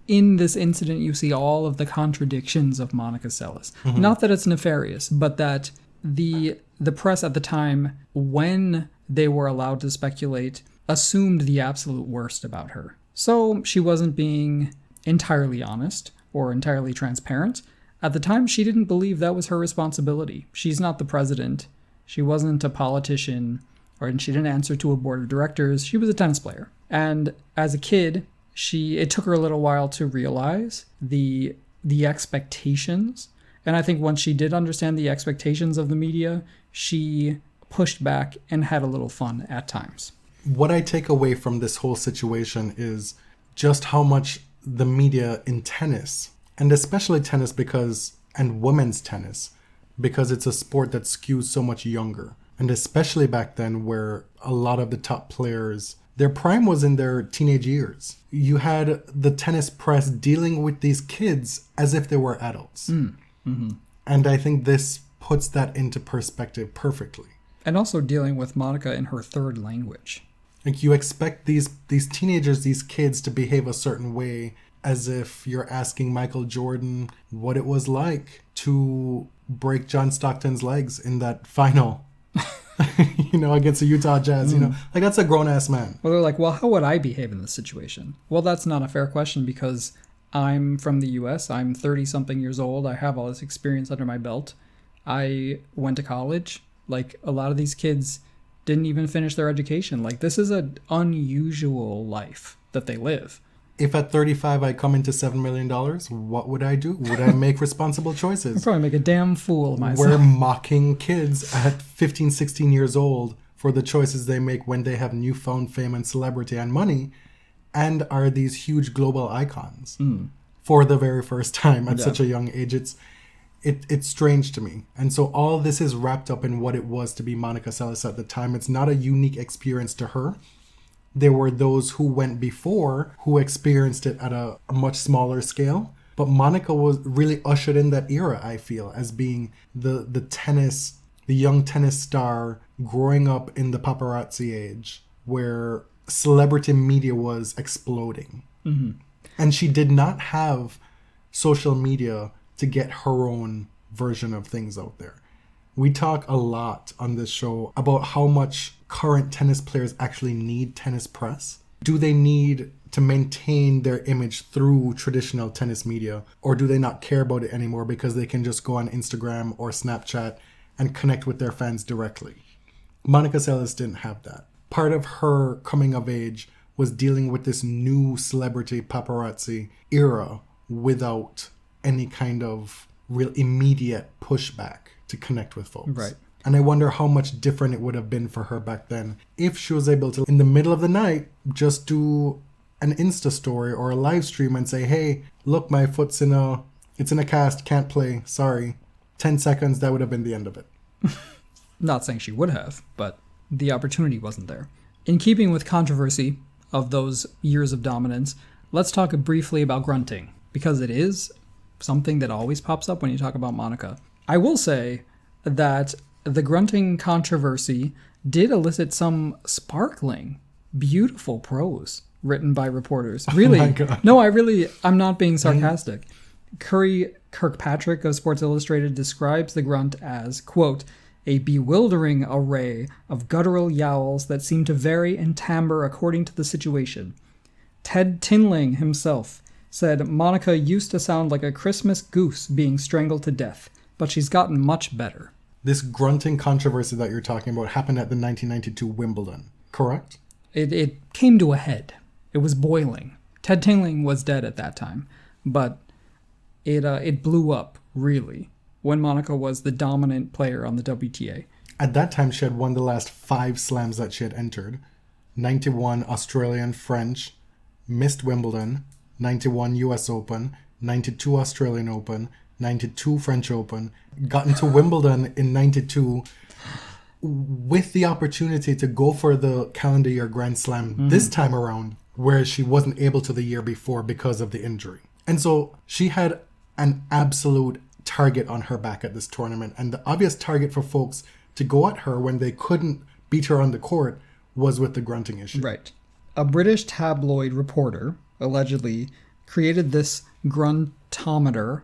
in this incident, you see all of the contradictions of Monica Seles. Mm-hmm. Not that it's nefarious, but that the press at the time, when they were allowed to speculate, assumed the absolute worst about her. So she wasn't being entirely honest or entirely transparent. At the time, she didn't believe that was her responsibility. She's not the president. She wasn't a politician, or she didn't answer to a board of directors. She was a tennis player. And as a kid, it took her a little while to realize the expectations. And I think once she did understand the expectations of the media, she pushed back and had a little fun at times. What I take away from this whole situation is just how much the media in tennis, and especially tennis and women's tennis, because it's a sport that skews so much younger. And especially back then, where a lot of the top players, their prime was in their teenage years. You had the tennis press dealing with these kids as if they were adults. Mm-hmm. And I think this puts that into perspective perfectly. And also dealing with Monica in her third language. Like, you expect these teenagers, these kids, to behave a certain way, as if you're asking Michael Jordan what it was like to break John Stockton's legs in that final, against the Utah Jazz. Like, that's a grown-ass man. Well, they're like, well, how would I behave in this situation? Well, that's not a fair question, because I'm from the U.S. I'm 30-something years old. I have all this experience under my belt. I went to college. Like, a lot of these kids didn't even finish their education. Like, this is an unusual life that they live. If at 35 I come into $7 million, what would I do? Would I make responsible choices? I'd probably make a damn fool of myself. We're mocking kids at 15, 16 years old for the choices they make when they have newfound fame and celebrity and money, and are these huge global icons for the very first time at such a young age. It's strange to me. And so all this is wrapped up in what it was to be Monica Seles at the time. It's not a unique experience to her, there were those who went before who experienced it at a much smaller scale. But Monica was really ushered in that era, I feel, as being the young tennis star growing up in the paparazzi age where celebrity media was exploding. Mm-hmm. And she did not have social media to get her own version of things out there. We talk a lot on this show about how much current tennis players actually need tennis press. Do they need to maintain their image through traditional tennis media, or do they not care about it anymore because they can just go on Instagram or Snapchat and connect with their fans directly? Monica Seles didn't have that. Part of her coming of age was dealing with this new celebrity paparazzi era without any kind of real immediate pushback to connect with folks. Right. And I wonder how much different it would have been for her back then if she was able to, in the middle of the night, just do an Insta story or a live stream and say, hey, look, my foot's in a cast, can't play, sorry. 10 seconds, that would have been the end of it. Not saying she would have, but the opportunity wasn't there. In keeping with controversy of those years of dominance, let's talk briefly about grunting, because it is something that always pops up when you talk about Monica. I will say that the grunting controversy did elicit some sparkling, beautiful prose written by reporters. Really? Oh my God. No, I'm not being sarcastic. Curry Kirkpatrick of Sports Illustrated describes the grunt as, quote, a bewildering array of guttural yowls that seem to vary in timbre according to the situation. Ted Tinling himself said Monica used to sound like a Christmas goose being strangled to death, but she's gotten much better. This grunting controversy that you're talking about happened at the 1992 Wimbledon, correct? It came to a head. It was boiling. Ted Tinling was dead at that time, but it blew up, really, when Monica was the dominant player on the WTA. At that time, she had won the last 5 slams that she had entered. 91 Australian, French, missed Wimbledon, 91 US Open, 92 Australian Open, 92 French Open, got into Wimbledon in 92 with the opportunity to go for the calendar year Grand Slam this time around, where she wasn't able to the year before because of the injury. And so she had an absolute target on her back at this tournament, and the obvious target for folks to go at her when they couldn't beat her on the court was with the grunting issue. Right. A British tabloid reporter allegedly created this gruntometer.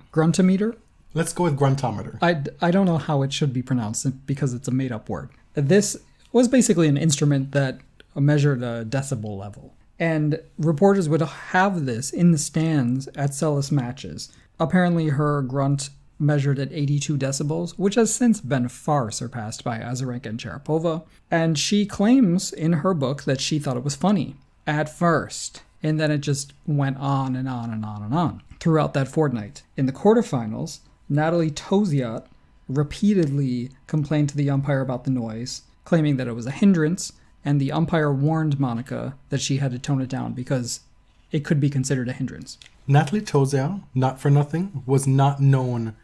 Let's go with gruntometer. I don't know how it should be pronounced because it's a made-up word. This was basically an instrument that measured a decibel level. And reporters would have this in the stands at Seles matches. Apparently her grunt measured at 82 decibels, which has since been far surpassed by Azarenka and Sharapova. And she claims in her book that she thought it was funny at first. And then it just went on and on and on and on throughout that fortnight. In the quarterfinals, Natalie Toziat repeatedly complained to the umpire about the noise, claiming that it was a hindrance, and the umpire warned Monica that she had to tone it down because it could be considered a hindrance. Natalie Toziat, not for nothing, was not known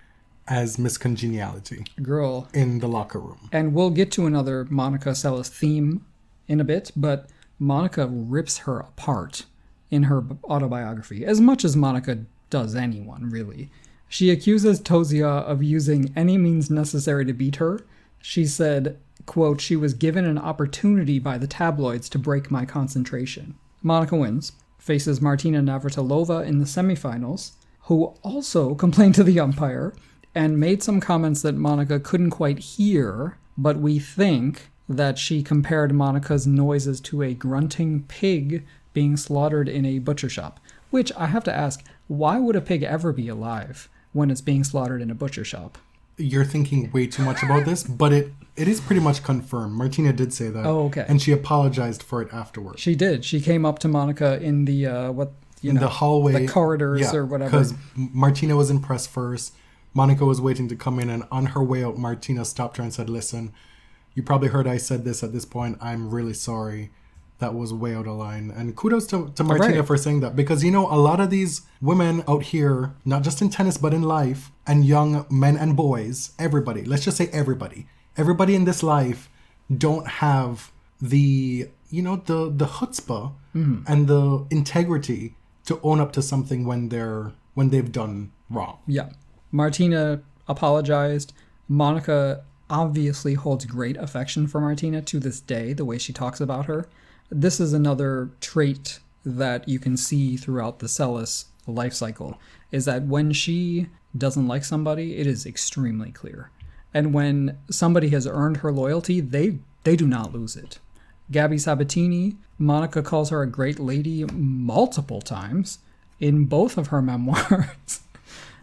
as Miss Congeniality. Girl. In the locker room. And we'll get to another Monica Seles theme in a bit, but Monica rips her apart in her autobiography, as much as Monica does anyone, really. She accuses Toziat of using any means necessary to beat her. She said, quote, she was given an opportunity by the tabloids to break my concentration. Monica wins, faces Martina Navratilova in the semifinals, who also complained to the umpire and made some comments that Monica couldn't quite hear, but we think that she compared Monica's noises to a grunting pig being slaughtered in a butcher shop. Which, I have to ask, why would a pig ever be alive when it's being slaughtered in a butcher shop? You're thinking way too much about this, but it is pretty much confirmed. Martina did say that. Oh, okay. And she apologized for it afterwards. She did. She came up to Monica in the, the hallway. The corridors or whatever. Because Martina was impressed first. Monica was waiting to come in, and on her way out, Martina stopped her and said, listen, you probably heard I said this at this point. I'm really sorry. That was way out of line. And kudos to Martina for saying that. Because, a lot of these women out here, not just in tennis, but in life, and young men and boys, everybody, let's just say everybody in this life don't have the the chutzpah and the integrity to own up to something when they've done wrong. Yeah. Martina apologized. Monica obviously holds great affection for Martina to this day, the way she talks about her. This is another trait that you can see throughout the Seles life cycle, is that when she doesn't like somebody, it is extremely clear. And when somebody has earned her loyalty, they do not lose it. Gabby Sabatini, Monica calls her a great lady multiple times in both of her memoirs.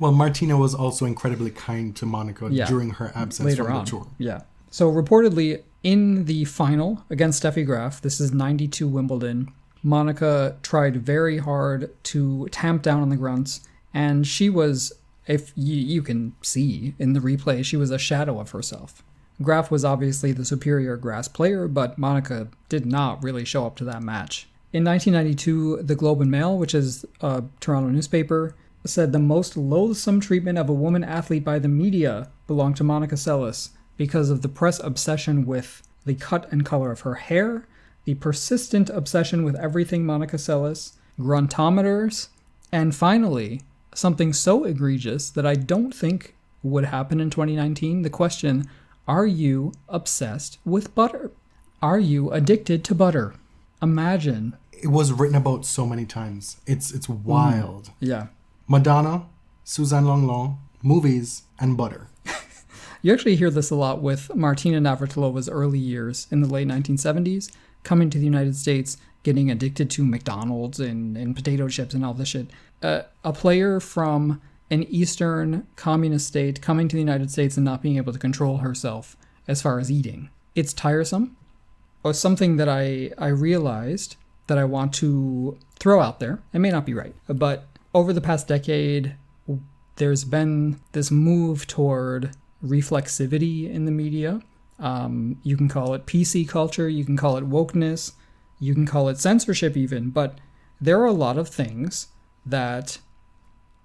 Well, Martina was also incredibly kind to Monica during her absence later from on. the tour. Yeah. So reportedly, in the final against Steffi-Graf, this is 92 Wimbledon, Monica tried very hard to tamp down on the grunts, and she was, if you can see in the replay, she was a shadow of herself. Graf was obviously the superior grass player, but Monica did not really show up to that match. In 1992, the Globe and Mail, which is a Toronto newspaper, said the most loathsome treatment of a woman athlete by the media belonged to Monica Seles because of the press obsession with the cut and color of her hair, the persistent obsession with everything Monica Seles, gruntometers, and finally, something so egregious that I don't think would happen in 2019, the question, are you obsessed with butter? Are you addicted to butter? Imagine. It was written about so many times. It's wild. Yeah. Madonna, Suzanne Longlon, movies, and butter. You actually hear this a lot with Martina Navratilova's early years in the late 1970s, coming to the United States, getting addicted to McDonald's and potato chips and all this shit. A player from an Eastern communist state coming to the United States and not being able to control herself as far as eating. It's tiresome. Or something that I realized that I want to throw out there. It may not be right, but over the past decade, there's been this move toward reflexivity in the media. You can call it PC culture, you can call it wokeness, you can call it censorship even, but there are a lot of things that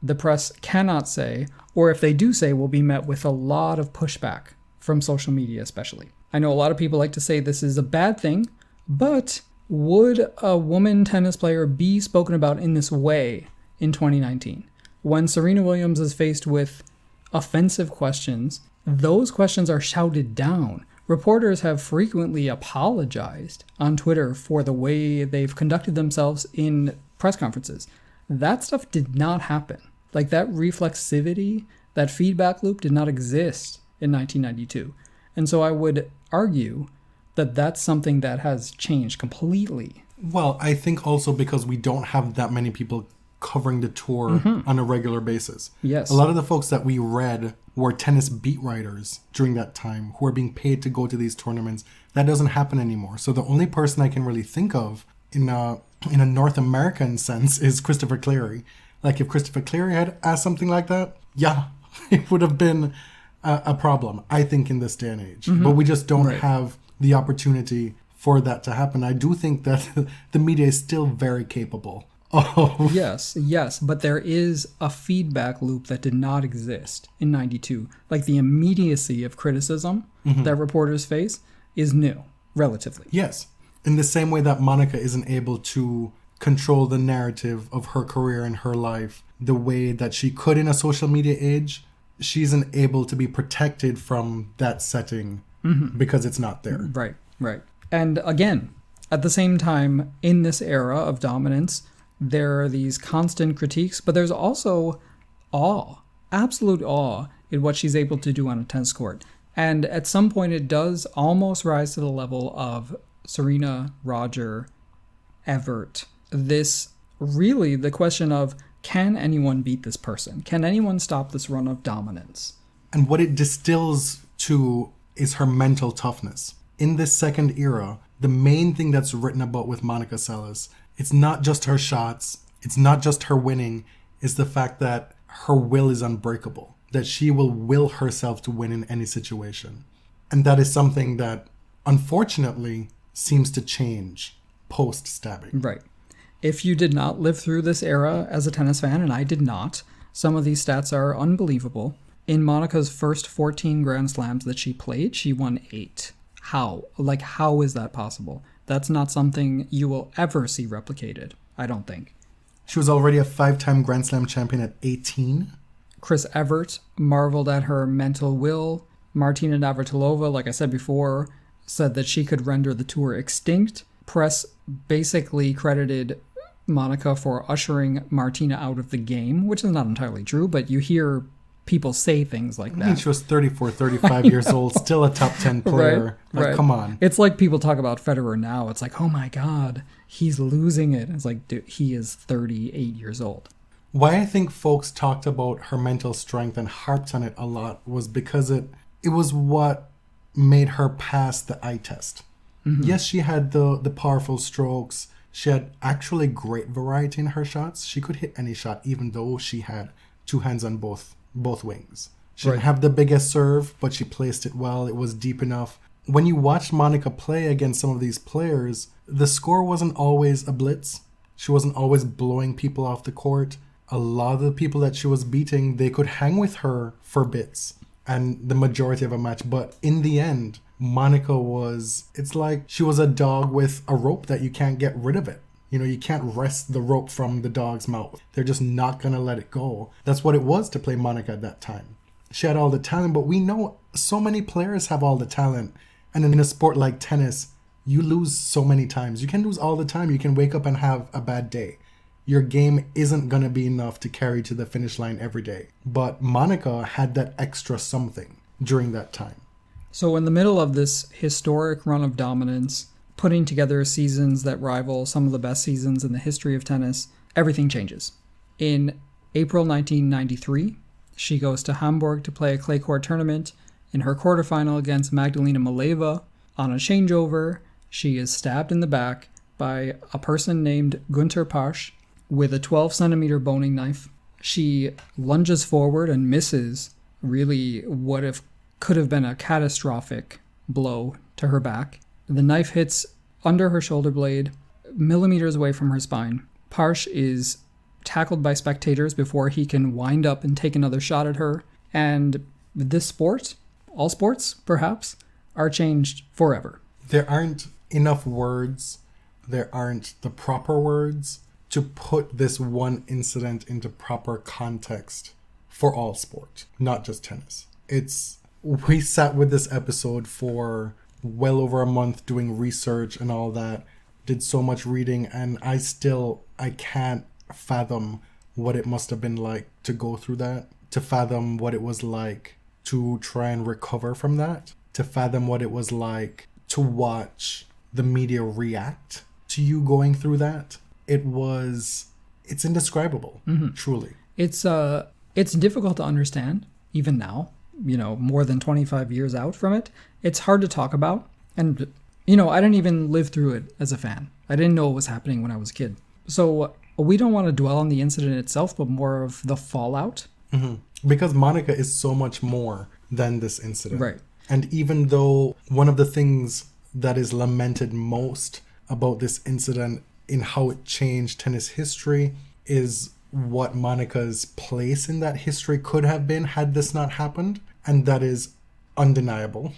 the press cannot say, or if they do say, will be met with a lot of pushback from social media especially. I know a lot of people like to say this is a bad thing, but would a woman tennis player be spoken about in this way in 2019? When Serena Williams is faced with offensive questions, those questions are shouted down. Reporters have frequently apologized on Twitter for the way they've conducted themselves in press conferences. That stuff did not happen. Like that reflexivity, that feedback loop did not exist in 1992. And so I would argue that that's something that has changed completely. Well, I think also because we don't have that many people covering the tour on a regular basis. Yes. A lot of the folks that we read were tennis beat writers during that time who are being paid to go to these tournaments. That doesn't happen anymore. So the only person I can really think of in a North American sense is Christopher Clarey. Like if Christopher Clarey had asked something like that, yeah, it would have been a problem, I think, in this day and age. But we just don't have the opportunity for that to happen. I do think that the media is still very capable. Oh. Yes, but there is a feedback loop that did not exist in 92. Like the immediacy of criticism that reporters face is new, relatively. Yes. In the same way that Monica isn't able to control the narrative of her career and her life the way that she could in a social media age, she isn't able to be protected from that setting because it's not there. Right. And again, at the same time, in this era of dominance, there are these constant critiques, but there's also awe, absolute awe in what she's able to do on a tennis court. And at some point, it does almost rise to the level of Serena, Roger, Evert. This really the question of, can anyone beat this person? Can anyone stop this run of dominance? And what it distills to is her mental toughness. In this second era, the main thing that's written about with Monica Seles, it's not just her shots, it's not just her winning, it's the fact that her will is unbreakable, that she will will herself to win in any situation. And that is something that, unfortunately, seems to change post-stabbing. Right. If you did not live through this era as a tennis fan, and I did not, some of these stats are unbelievable. In Monica's first 14 Grand Slams that she played, she won 8. How? Like, how is that possible? That's not something you will ever see replicated, I don't think. She was already a 5-time Grand Slam champion at 18. Chris Evert marveled at her mental will. Martina Navratilova, like I said before, said that she could render the tour extinct. Press basically credited Monica for ushering Martina out of the game, which is not entirely true, but you hear people say things like that. I mean, she was 34, 35 years old, still a top 10 player. Right. Come on. It's like people talk about Federer now. It's like, oh my God, he's losing it. It's like, dude, he is 38 years old. Why I think folks talked about her mental strength and harped on it a lot was because it was what made her pass the eye test. Mm-hmm. Yes, she had the powerful strokes. She had actually great variety in her shots. She could hit any shot, even though she had two hands on both wings. She didn't have the biggest serve, but she placed it well. It was deep enough. When you watched Monica play against some of these players, the score wasn't always a blitz. She wasn't always blowing people off the court. A lot of the people that she was beating, they could hang with her for bits and the majority of a match. But in the end, Monica it's like she was a dog with a rope that you can't get rid of it. You know, you can't wrest the rope from the dog's mouth. They're just not going to let it go. That's what it was to play Monica at that time. She had all the talent, but we know so many players have all the talent. And in a sport like tennis, you lose so many times. You can lose all the time. You can wake up and have a bad day. Your game isn't going to be enough to carry to the finish line every day. But Monica had that extra something during that time. So in the middle of this historic run of dominance, putting together seasons that rival some of the best seasons in the history of tennis, everything changes. In April 1993, she goes to Hamburg to play a clay court tournament. In her quarterfinal against Magdalena Maleva, on a changeover, she is stabbed in the back by a person named Günter Pasch with a 12-centimeter boning knife. She lunges forward and misses really what if could have been a catastrophic blow to her back. The knife hits under her shoulder blade, millimeters away from her spine. Pasch is tackled by spectators before he can wind up and take another shot at her. And this sport, all sports perhaps, are changed forever. There aren't enough words, there aren't the proper words to put this one incident into proper context for all sport, not just tennis. We sat with this episode for well over a month doing research and all that, did so much reading, and I can't fathom what it must have been like to go through that, to fathom what it was like to try and recover from that, to fathom what it was like to watch the media react to you going through that. It's indescribable, truly. It's difficult to understand, even now, more than 25 years out from it. It's hard to talk about. And, I didn't even live through it as a fan. I didn't know what was happening when I was a kid. So we don't want to dwell on the incident itself, but more of the fallout. Mm-hmm. Because Monica is so much more than this incident. Right. And even though one of the things that is lamented most about this incident in how it changed tennis history is what Monica's place in that history could have been had this not happened. And that is undeniable.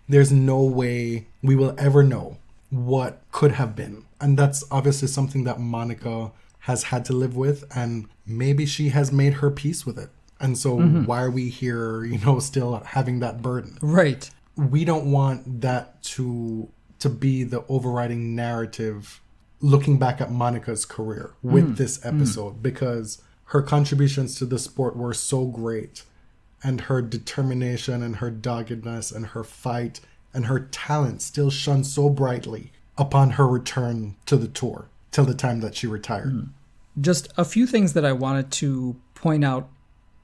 There's no way we will ever know what could have been. And that's obviously something that Monica has had to live with. And maybe she has made her peace with it. And so why are we here, still having that burden? Right. We don't want that to be the overriding narrative looking back at Monica's career with this episode, because her contributions to the sport were so great, and her determination and her doggedness and her fight and her talent still shone so brightly upon her return to the tour till the time that she retired. Just a few things that I wanted to point out,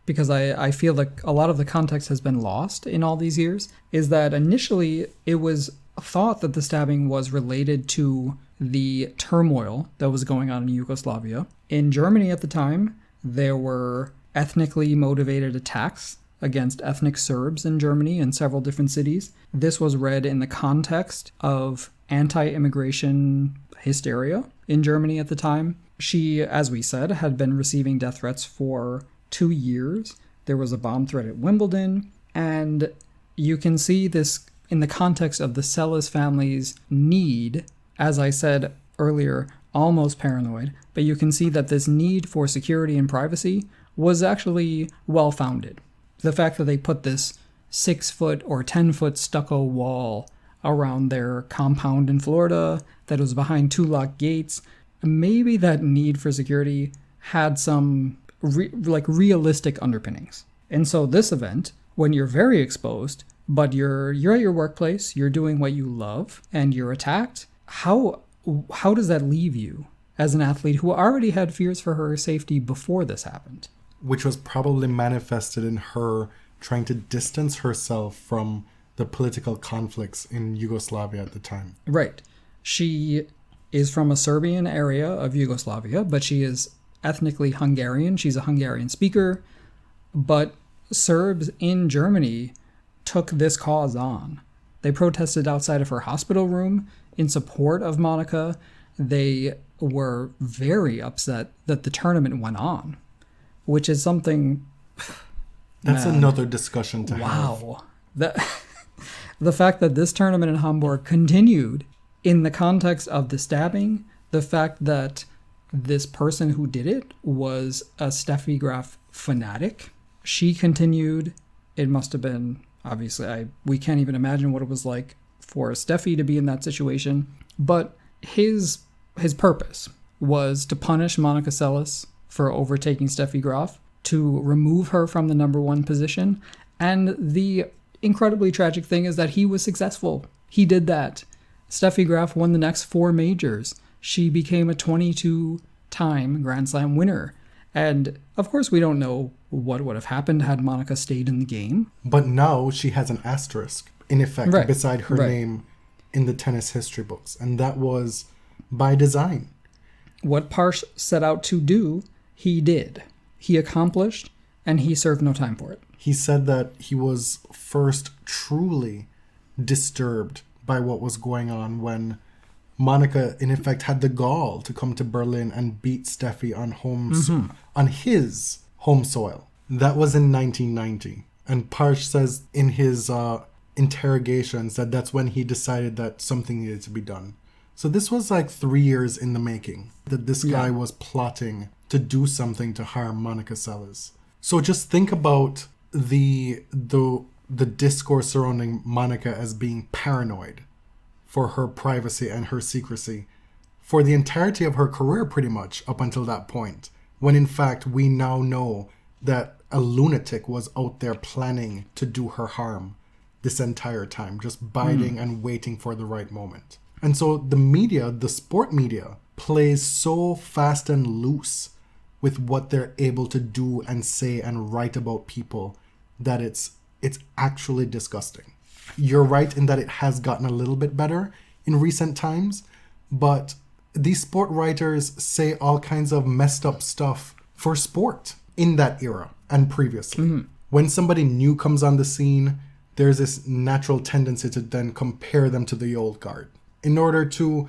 because I feel like a lot of the context has been lost in all these years, is that initially it was thought that the stabbing was related to the turmoil that was going on in Yugoslavia. In Germany at the time, there were ethnically motivated attacks against ethnic Serbs in Germany in several different cities. This was read in the context of anti-immigration hysteria in Germany at the time. She, as we said, had been receiving death threats for 2 years. There was a bomb threat at Wimbledon, and you can see this in the context of the Seles family's need as I said earlier, almost paranoid, but you can see that this need for security and privacy was actually well-founded. The fact that they put this 6-foot or 10-foot stucco wall around their compound in Florida that was behind 2 locked gates, maybe that need for security had some realistic underpinnings. And so this event, when you're very exposed, but you're at your workplace, you're doing what you love, and you're attacked, how does that leave you as an athlete who already had fears for her safety before this happened? Which was probably manifested in her trying to distance herself from the political conflicts in Yugoslavia at the time. Right. She is from a Serbian area of Yugoslavia, but she is ethnically Hungarian. She's a Hungarian speaker. But Serbs in Germany took this cause on. They protested outside of her hospital room in support of Monica. They were very upset that the tournament went on, which is something... That's another discussion to have. Wow. The fact that this tournament in Hamburg continued in the context of the stabbing, the fact that this person who did it was a Seles-Graf fanatic. She continued. It must have been, obviously, we can't even imagine what it was like for Steffi to be in that situation. But his purpose was to punish Monica Seles for overtaking Seles-Graf, to remove her from the number 1 position. And the incredibly tragic thing is that he was successful. He did that. Seles-Graf won the next 4 majors. She became a 22-time Grand Slam winner. And of course, we don't know what would have happened had Monica stayed in the game. But now she has an asterisk, in effect, beside her name in the tennis history books. And that was by design. What Parsh set out to do, he did. He accomplished, and he served no time for it. He said that he was first truly disturbed by what was going on when Monica, in effect, had the gall to come to Berlin and beat Steffi on his home soil. That was in 1990. And Parsh says in his interrogations that that's when he decided that something needed to be done. So this was like 3 years in the making, that this guy was plotting to do something to harm Monica Seles. So just think about the discourse surrounding Monica as being paranoid for her privacy and her secrecy for the entirety of her career, pretty much up until that point, when in fact we now know that a lunatic was out there planning to do her harm this entire time, just biding and waiting for the right moment. And so the media, the sport media, plays so fast and loose with what they're able to do and say and write about people that it's actually disgusting. You're right in that it has gotten a little bit better in recent times, but these sport writers say all kinds of messed up stuff for sport in that era and previously. When somebody new comes on the scene, there's this natural tendency to then compare them to the old guard. In order to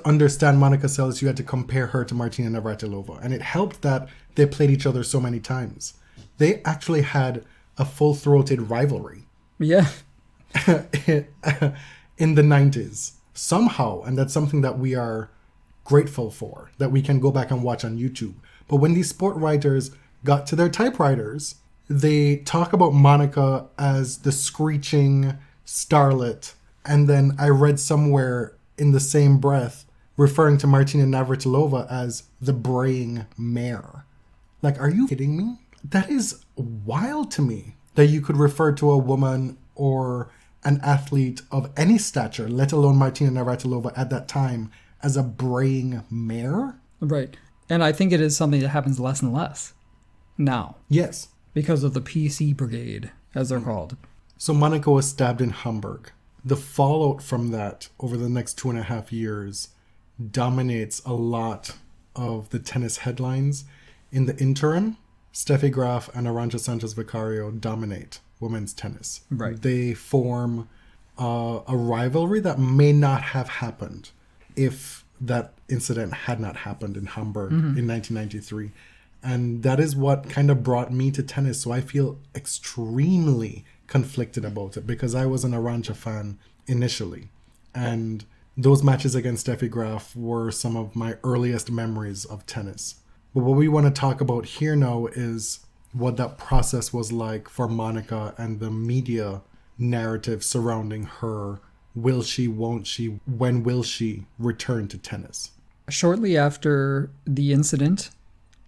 understand Monica Seles, you had to compare her to Martina Navratilova. And it helped that they played each other so many times. They actually had a full-throated rivalry. Yeah. In the 90s. Somehow, and that's something that we are grateful for, that we can go back and watch on YouTube. But when these sport writers got to their typewriters, they talk about Monica as the screeching starlet. And then I read somewhere in the same breath referring to Martina Navratilova as the braying mare. Like, are you kidding me? That is wild to me that you could refer to a woman or an athlete of any stature, let alone Martina Navratilova at that time, as a braying mare. Right. And I think it is something that happens less and less now. Yes. Because of the PC brigade, as they're called. So Monica was stabbed in Hamburg. The fallout from that over the next 2.5 years dominates a lot of the tennis headlines. In the interim, Seles-Graf and Arantxa Sanchez Vicario dominate women's tennis. Right. They form a rivalry that may not have happened if that incident had not happened in Hamburg in 1993. And that is what kind of brought me to tennis. So I feel extremely conflicted about it because I was an Arantxa fan initially. And Those matches against Seles-Graf were some of my earliest memories of tennis. But what we want to talk about here now is what that process was like for Monica and the media narrative surrounding her. Will she, won't she, when will she return to tennis? Shortly after the incident,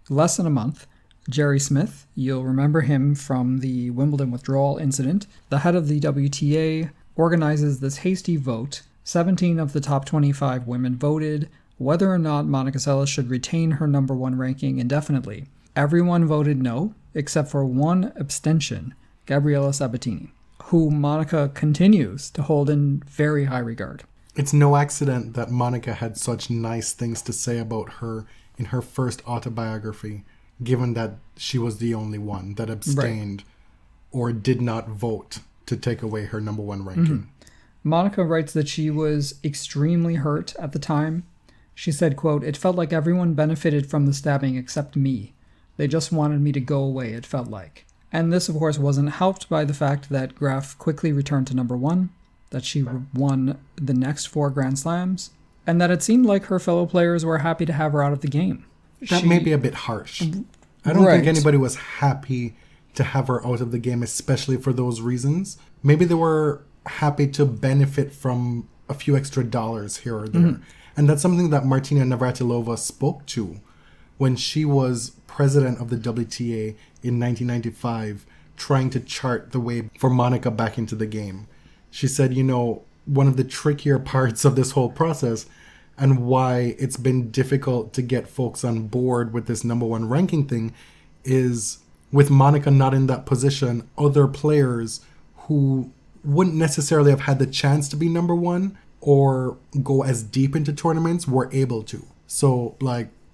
less than a month, Jerry Smith, you'll remember him from the Wimbledon withdrawal incident, the head of the WTA, organizes this hasty vote. 17 of the top 25 women voted whether or not Monica Seles should retain her number one ranking indefinitely. Everyone voted no, except for one abstention, Gabriela Sabatini, who Monica continues to hold in very high regard. It's no accident that Monica had such nice things to say about her in her first autobiography, given that she was the only one that abstained or did not vote to take away her number one ranking. Mm-hmm. Monica writes that she was extremely hurt at the time. She said, quote, "It felt like everyone benefited from the stabbing except me. They just wanted me to go away, it felt like." And this, of course, wasn't helped by the fact that Graf quickly returned to number one, that she won the next 4 Grand Slams, and that it seemed like her fellow players were happy to have her out of the game. That may be a bit harsh. I don't think anybody was happy to have her out of the game, especially for those reasons. Maybe they were happy to benefit from a few extra dollars here or there. Mm-hmm. And that's something that Martina Navratilova spoke to when she was president of the WTA in 1995, trying to chart the way for Monica back into the game. She said, one of the trickier parts of this whole process and why it's been difficult to get folks on board with this number one ranking thing is with Monica not in that position, other players who wouldn't necessarily have had the chance to be number one or go as deep into tournaments were able to. So,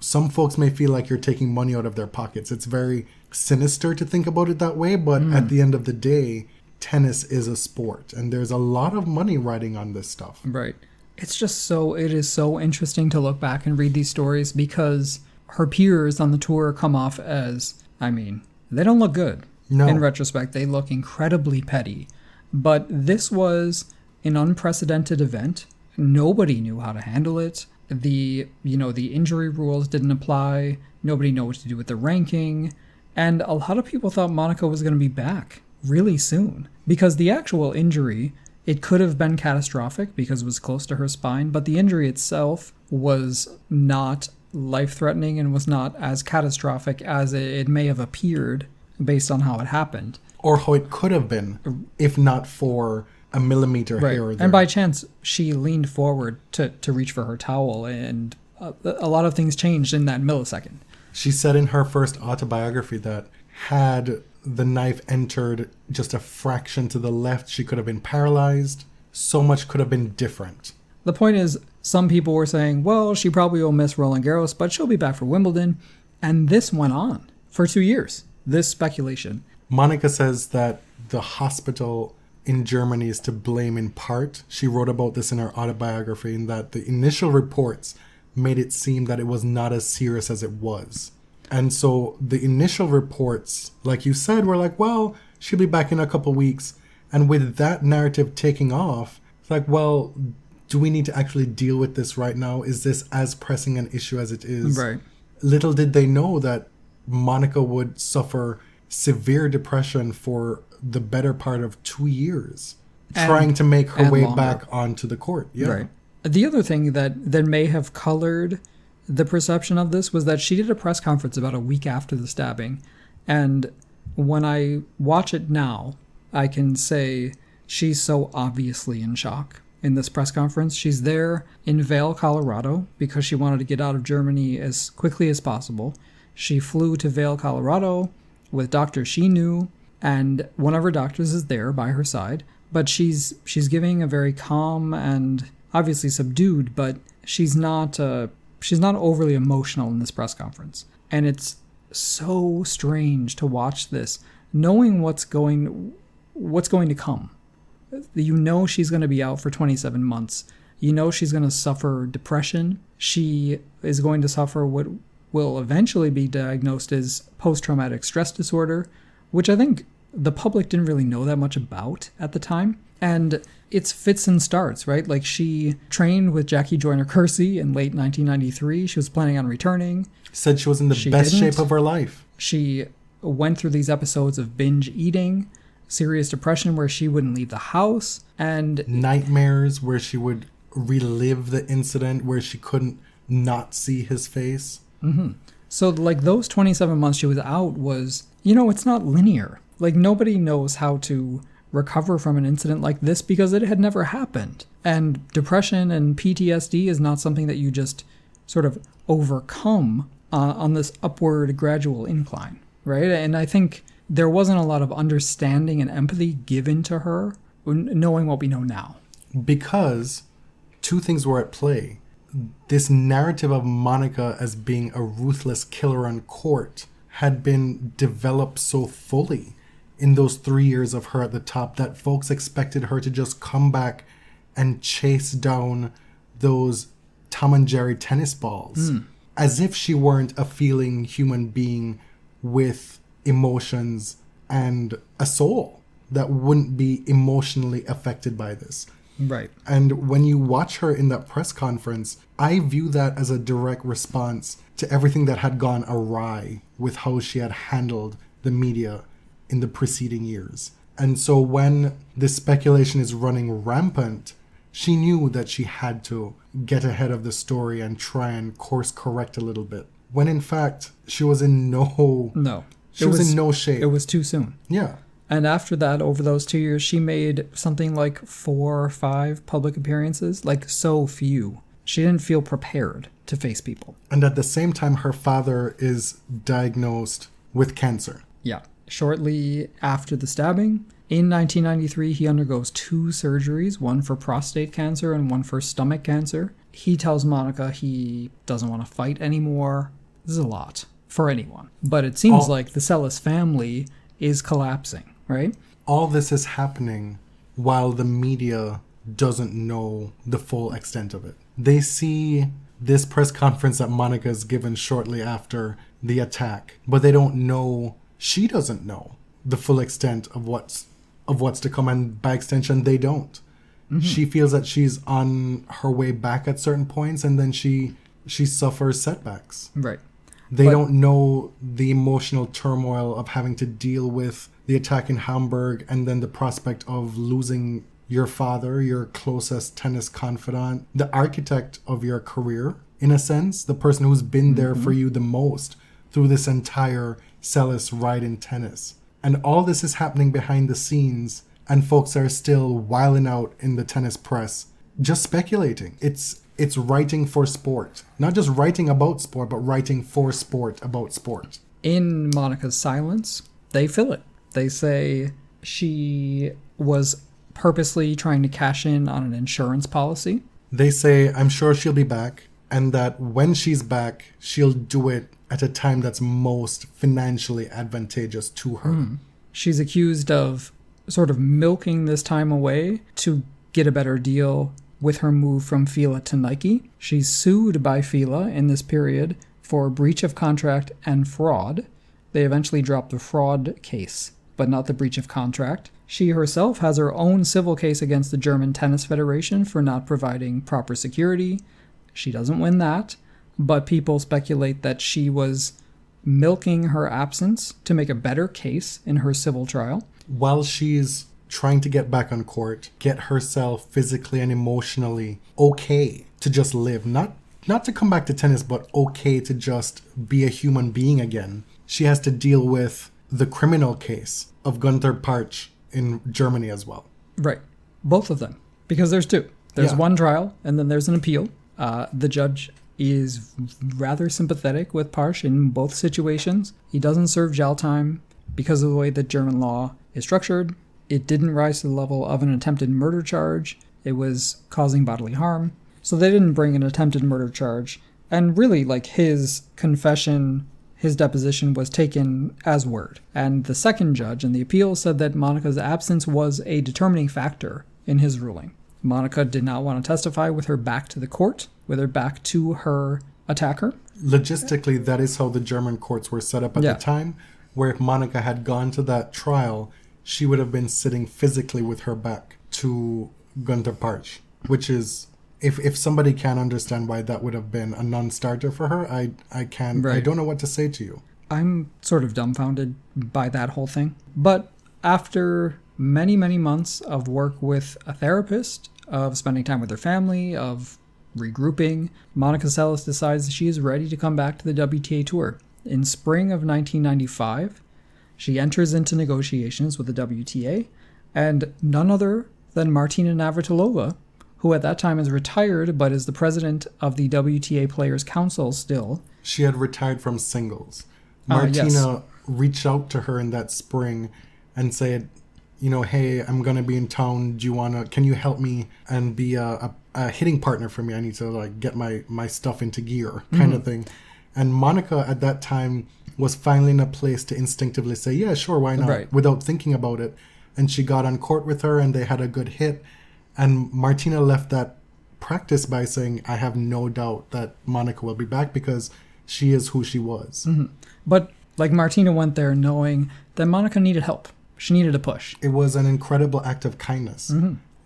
some folks may feel like you're taking money out of their pockets. It's very sinister to think about it that way, but at the end of the day, tennis is a sport, and there's a lot of money riding on this stuff. Right. It is so interesting to look back and read these stories because her peers on the tour come off as, they don't look good. No. In retrospect, they look incredibly petty. But this was an unprecedented event. Nobody knew how to handle it. The injury rules didn't apply. Nobody knew what to do with the ranking. And a lot of people thought Monica was going to be back really soon because the actual injury, it could have been catastrophic because it was close to her spine, but the injury itself was not life-threatening and was not as catastrophic as it may have appeared based on how it happened. Or how it could have been, if not for a millimeter here or there. And by chance, she leaned forward to reach for her towel, and a lot of things changed in that millisecond. She said in her first autobiography that had the knife entered just a fraction to the left, she could have been paralyzed. So much could have been different. The point is, some people were saying, well, she probably will miss Roland Garros, but she'll be back for Wimbledon. And this went on for 2 years, this speculation. Monica says that the hospital in Germany is to blame in part. She wrote about this in her autobiography, and that the initial reports made it seem that it was not as serious as it was. And so the initial reports, like you said, were like, well, she'll be back in a couple weeks. And with that narrative taking off, it's like, well, do we need to actually deal with this right now? Is this as pressing an issue as it is? Right. Little did they know that Monica would suffer severe depression for the better part of 2 years, trying to make her way back onto the court. Yeah. Right. The other thing that may have colored the perception of this was that she did a press conference about a week after the stabbing. And when I watch it now, I can say she's so obviously in shock in this press conference. She's there in Vail, Colorado, because she wanted to get out of Germany as quickly as possible. She flew to Vail, Colorado with doctors she knew, and one of her doctors is there by her side. But she's giving a very calm and obviously subdued, but she's not overly emotional in this press conference. And it's so strange to watch this, knowing what's going to come. She's going to be out for 27 months. She's going to suffer depression. She is going to suffer what will eventually be diagnosed as post-traumatic stress disorder, which I think the public didn't really know that much about at the time. And it's fits and starts, right? Like, she trained with Jackie Joyner-Kersee in late 1993. She was planning on returning. Said she was in the best shape of her life. She went through these episodes of binge eating, serious depression where she wouldn't leave the house, and nightmares where she would relive the incident where she couldn't not see his face. Mm-hmm. So, like, those 27 months she was out was, it's not linear. Like, nobody knows how to recover from an incident like this because it had never happened. And depression and PTSD is not something that you just sort of overcome on this upward gradual incline, right? And I think there wasn't a lot of understanding and empathy given to her, knowing what we know now. Because two things were at play. This narrative of Monica as being a ruthless killer on court had been developed so fully in those 3 years of her at the top that folks expected her to just come back and chase down those Tom and Jerry tennis balls. As if she weren't a feeling human being with emotions and a soul that wouldn't be emotionally affected by this. Right. And when you watch her in that press conference, I view that as a direct response to everything that had gone awry with how she had handled the media in the preceding years. And so when this speculation is running rampant, she knew that she had to get ahead of the story and try and course correct a little bit. When in fact, she was in no shape. It was too soon. Yeah. And after that, over those 2 years, she made something like 4 or 5 public appearances, like so few. She didn't feel prepared to face people. And at the same time, her father is diagnosed with cancer. Yeah. Shortly after the stabbing, in 1993, he undergoes 2 surgeries, one for prostate cancer and one for stomach cancer. He tells Monica he doesn't want to fight anymore. This is a lot for anyone. But it seems like the Seles family is collapsing, right? All this is happening while the media doesn't know the full extent of it. They see this press conference that Monica's given shortly after the attack, but they don't know, she doesn't know the full extent of what's to come, and by extension, they don't. Mm-hmm. She feels that she's on her way back at certain points, and then she suffers setbacks. Right. They don't know the emotional turmoil of having to deal with the attack in Hamburg and then the prospect of losing your father, your closest tennis confidant, the architect of your career, in a sense, the person who's been there for you the most through this entire Seles ride in tennis. And all this is happening behind the scenes, and folks are still wilding out in the tennis press, just speculating. It's writing for sport. Not just writing about sport, but writing for sport about sport. In Monica's silence, they fill it. They say she was purposely trying to cash in on an insurance policy. They say, I'm sure she'll be back, and that when she's back, she'll do it at a time that's most financially advantageous to her. She's accused of sort of milking this time away to get a better deal with her move from Fila to Nike. She's sued by Fila in this period for breach of contract and fraud. They eventually dropped the fraud case, but not the breach of contract. She herself has her own civil case against the German Tennis Federation for not providing proper security. She doesn't win that, but people speculate that she was milking her absence to make a better case in her civil trial. While she's trying to get back on court, get herself physically and emotionally okay to just live, not to come back to tennis, but okay to just be a human being again, she has to deal with the criminal case of Gunther Parch in Germany as well. Right. Both of them. Because there's 2. There's one trial, and then there's an appeal. The judge is rather sympathetic with Parch in both situations. He doesn't serve jail time because of the way that German law is structured. It didn't rise to the level of an attempted murder charge. It was causing bodily harm. So they didn't bring an attempted murder charge. And really, like, his confession, his deposition was taken as word. And the second judge in the appeal said that Monica's absence was a determining factor in his ruling. Monica did not want to testify with her back to the court, with her back to her attacker. Logistically, that is how the German courts were set up at the time, where if Monica had gone to that trial, she would have been sitting physically with her back to Gunter Parch, which is, if somebody can understand why that would have been a non-starter for her, I can't, I don't know what to say to you. I'm sort of dumbfounded by that whole thing. But after many, many months of work with a therapist, of spending time with her family, of regrouping, Monica Seles decides that she is ready to come back to the WTA Tour. In spring of 1995, she enters into negotiations with the WTA, and none other than Martina Navratilova, who at that time is retired but is the president of the WTA Players Council still. She had retired from singles. Martina reached out to her in that spring and said, hey, I'm going to be in town. Can you help me and be a hitting partner for me? I need to get my stuff into gear kind of thing. And Monica at that time was finally in a place to instinctively say, yeah, sure, why not? Without thinking about it. And she got on court with her and they had a good hit. And Martina left that practice by saying, I have no doubt that Monica will be back because she is who she was. But Martina went there knowing that Monica needed help. She needed a push. It was an incredible act of kindness.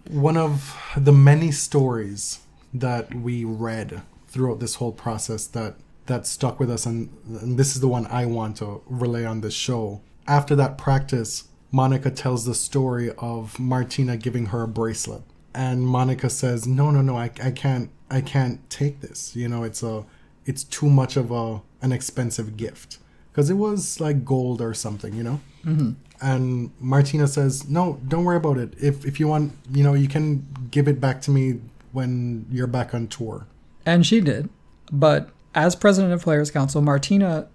One of the many stories that we read throughout this whole process that stuck with us, and this is the one I want to relay on this show. After that practice, Monica tells the story of Martina giving her a bracelet. And Monica says, no, I can't take this. It's too much of an expensive gift. Because it was like gold or something, And Martina says, no, don't worry about it. If you want, you can give it back to me when you're back on tour. And she did. But as president of Players Council, Martina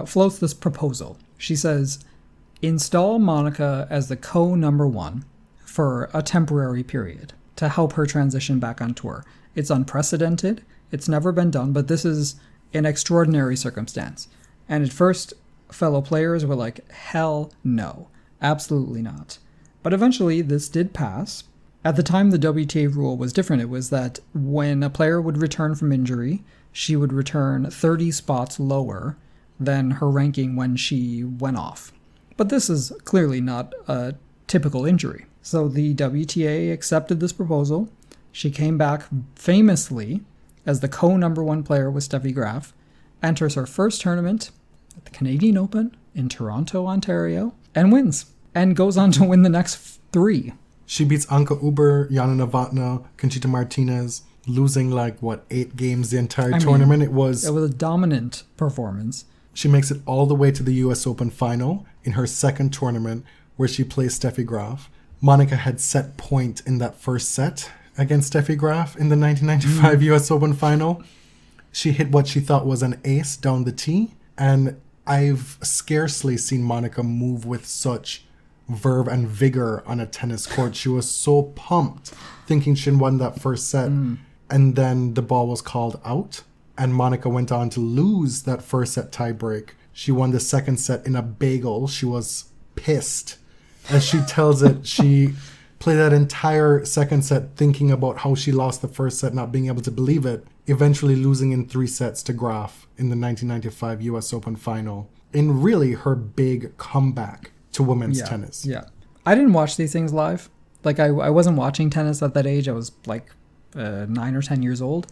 floats this proposal. She says, install Monica as the co-number one for a temporary period to help her transition back on tour. It's unprecedented. It's never been done, but this is an extraordinary circumstance. And at first, fellow players were like, hell no, absolutely not. But eventually, this did pass. At the time, the WTA rule was different. It was that when a player would return from injury, she would return 30 spots lower than her ranking when she went off. But this is clearly not a typical injury. So the WTA accepted this proposal. She came back famously as the co-number one player with Seles-Graf, enters her first tournament at the Canadian Open in Toronto, Ontario, and wins, and goes on to win the next three. She beats Anka Huber, Yana Novotná, Conchita Martinez, losing 8 games the entire tournament. It was a dominant performance. She makes it all the way to the US Open final in her second tournament, where she plays Seles-Graf. Monica had set point in that first set against Seles-Graf in the 1995 US Open final. She hit what she thought was an ace down the tee, and I've scarcely seen Monica move with such verve and vigor on a tennis court. She was so pumped, thinking she'd won that first set, and then the ball was called out, and Monica went on to lose that first set tiebreak. She won the second set in a bagel. She was pissed. As she tells it, she played that entire second set thinking about how she lost the first set, not being able to believe it, eventually losing in 3 sets to Graf in the 1995 US Open final, in really her big comeback to women's tennis. Yeah. I didn't watch these things live. I wasn't watching tennis at that age. I was 9 or 10 years old.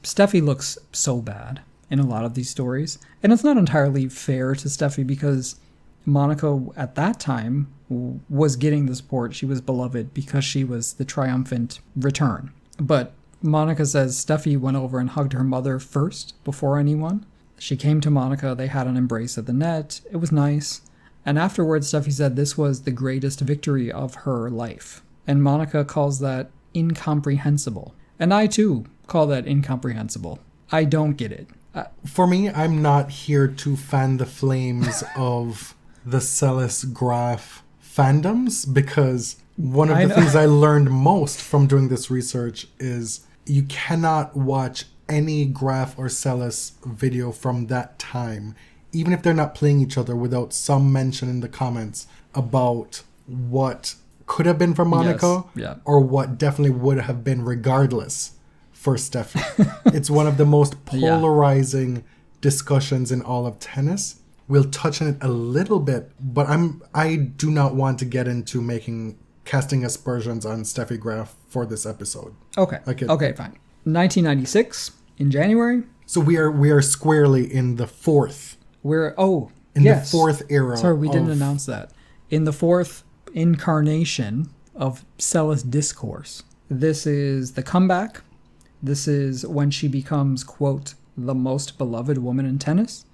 Steffi looks so bad in a lot of these stories. And it's not entirely fair to Steffi because Monica at that time was getting the support. She was beloved because she was the triumphant return. But Monica says Steffi went over and hugged her mother first before anyone. She came to Monica. They had an embrace at the net. It was nice. And afterwards, Steffi said this was the greatest victory of her life. And Monica calls that incomprehensible. And I, too, call that incomprehensible. I don't get it. For me, I'm not here to fan the flames of the Seles-Graf fandoms, because one of the things I learned most from doing this research is you cannot watch any Graf or Seles video from that time, even if they're not playing each other, without some mention in the comments about what could have been for Monica, or what definitely would have been regardless for Steffi. It's one of the most polarizing discussions in all of tennis. We'll touch on it a little bit, but I do not want to get into making casting aspersions on Steffi Graf for this episode. Okay. Okay, fine. 1996 in January. So we are squarely in the fourth. Yes. The fourth era. Sorry, we didn't announce that. In the fourth incarnation of Seles discourse. This is the comeback. This is when she becomes, quote, the most beloved woman in tennis.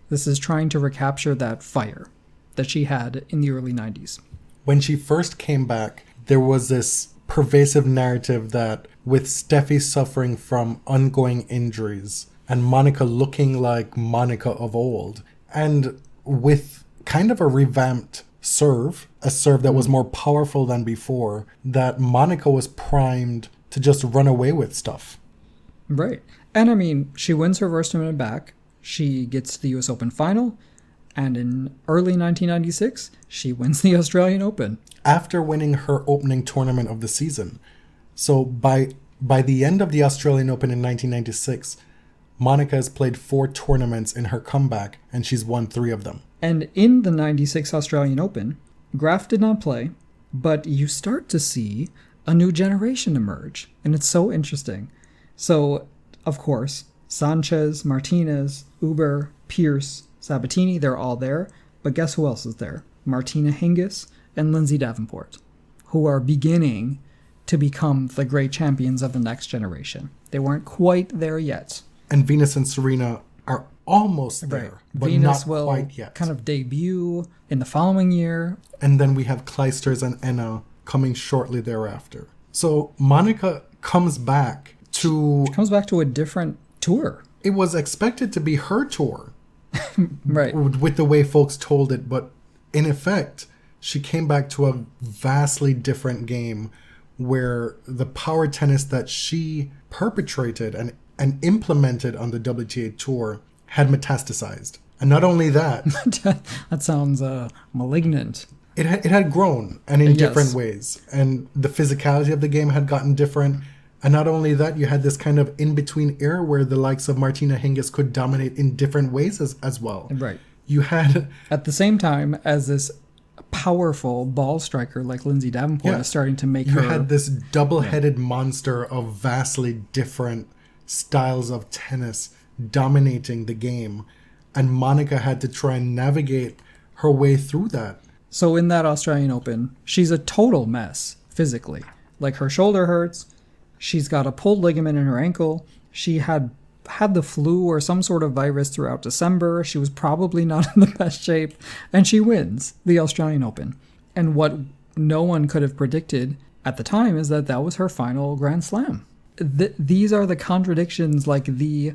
This is trying to recapture that fire that she had in the early 90s. When she first came back, there was this pervasive narrative that with Steffi suffering from ongoing injuries and Monica looking like Monica of old, and with kind of a revamped serve, a serve that was more powerful than before, that Monica was primed to just run away with stuff. Right. And I mean, she wins her first tournament back. She gets to the US Open final. And in early 1996, she wins the Australian Open. After winning her opening tournament of the season. So by the end of the Australian Open in 1996, Monica has played 4 tournaments in her comeback, and she's won 3 of them. And in the 96 Australian Open, Graf did not play, but you start to see a new generation emerge. And it's so interesting. So, of course, Sanchez, Martinez, Uber, Pierce, Sabatini, they're all there. But guess who else is there? Martina Hingis and Lindsay Davenport, who are beginning to become the great champions of the next generation. They weren't quite there yet. And Venus and Serena are almost there, Right. but Venus not will quite yet. kind of debut in the following year. And then we have Clijsters and Enna coming shortly thereafter. So Monica comes back to... Comes back to a different tour. It was expected to be her tour. Right. With the way folks told it, but in effect, she came back to a vastly different game where the power tennis that she perpetrated and implemented on the WTA tour had metastasized. And not only that... That sounds malignant. It had grown, and in Yes. different ways. And the physicality of the game had gotten different. And not only that, you had this kind of in-between era where the likes of Martina Hingis could dominate in different ways as well. Right. You had... At the same time as this powerful ball striker like Lindsay Davenport is starting to make You her... had this double-headed monster of vastly different styles of tennis dominating the game. And Monica had to try and navigate her way through that. So in that Australian Open, she's a total mess physically. Like, her shoulder hurts. She's got a pulled ligament in her ankle. She had the flu or some sort of virus throughout December. She was probably not in the best shape. And she wins the Australian Open. And what no one could have predicted at the time is that was her final Grand Slam. These are the contradictions, like the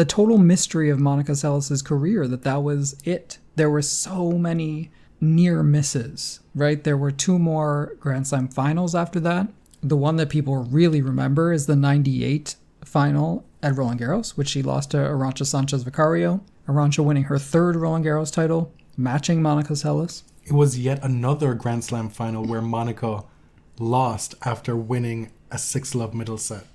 total mystery of Monica Seles' career, that was it. There were so many near misses, right? There were 2 more Grand Slam finals after that. The one that people really remember is the 98 final at Roland Garros, which she lost to Arantxa Sanchez Vicario. Arantxa winning her 3rd Roland Garros title, matching Monica Seles. It was yet another Grand Slam final where Monica lost after winning a 6-love middle set.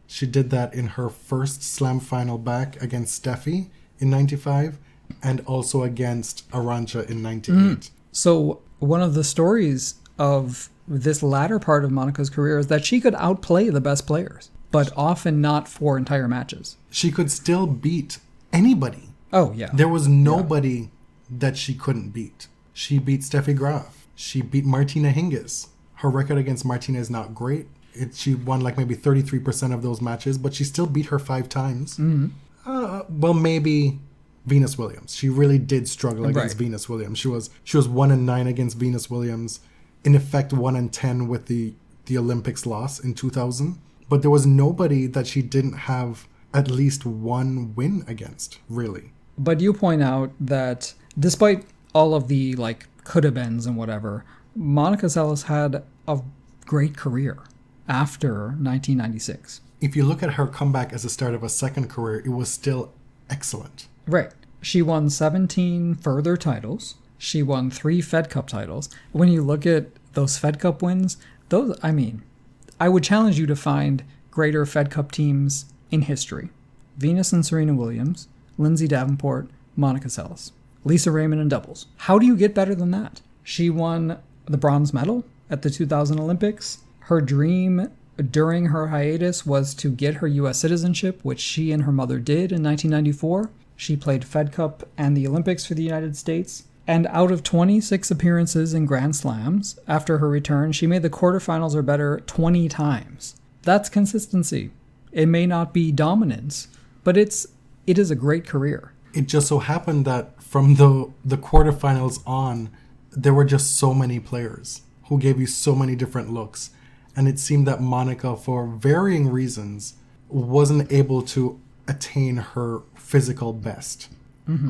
She did that in her first Slam final back against Steffi in 95 and also against Arantxa in 98. So one of the stories of this latter part of Monica's career is that she could outplay the best players, but often not for entire matches. She could still beat anybody. Oh, yeah. There was nobody that she couldn't beat. She beat Steffi Graf. She beat Martina Hingis. Her record against Martina is not great. She won like maybe 33% of those matches, but she still beat her 5 times. Mm-hmm. Well, maybe Venus Williams. She really did struggle against Venus Williams. She was 1-9 against Venus Williams. In effect, 1-10 with the Olympics loss in 2000. But there was nobody that she didn't have at least one win against, really. But you point out that despite all of the could-have-beens and whatever, Monica Seles had a great career after 1996. If you look at her comeback as the start of a second career, it was still excellent. Right. She won 17 further titles. She won 3 Fed Cup titles. When you look at those Fed Cup wins, I would challenge you to find greater Fed Cup teams in history. Venus and Serena Williams, Lindsay Davenport, Monica Seles, Lisa Raymond in doubles. How do you get better than that? She won the bronze medal at the 2000 Olympics. Her dream during her hiatus was to get her U.S. citizenship, which she and her mother did in 1994. She played Fed Cup and the Olympics for the United States. And out of 26 appearances in Grand Slams, after her return, she made the quarterfinals or better 20 times. That's consistency. It may not be dominance, but it is a great career. It just so happened that from the quarterfinals on, there were just so many players who gave you so many different looks. And it seemed that Monica, for varying reasons, wasn't able to attain her physical best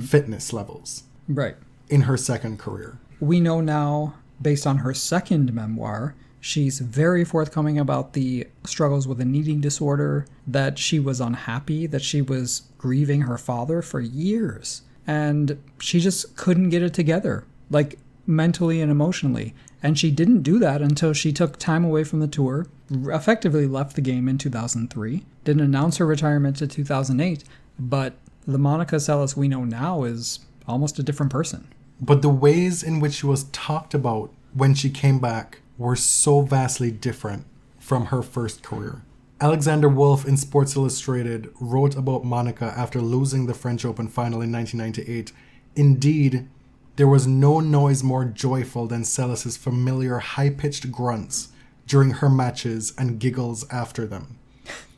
fitness levels Right. in her second career. We know now, based on her second memoir, she's very forthcoming about the struggles with an eating disorder, that she was unhappy, that she was grieving her father for years. And she just couldn't get it together, like mentally and emotionally. And she didn't do that until she took time away from the tour, effectively left the game in 2003, didn't announce her retirement to 2008. But the Monica Seles we know now is almost a different person. But the ways in which she was talked about when she came back were so vastly different from her first career. Alexander Wolff in Sports Illustrated wrote about Monica after losing the French Open final in 1998. Indeed, there was no noise more joyful than Seles' familiar high-pitched grunts during her matches and giggles after them.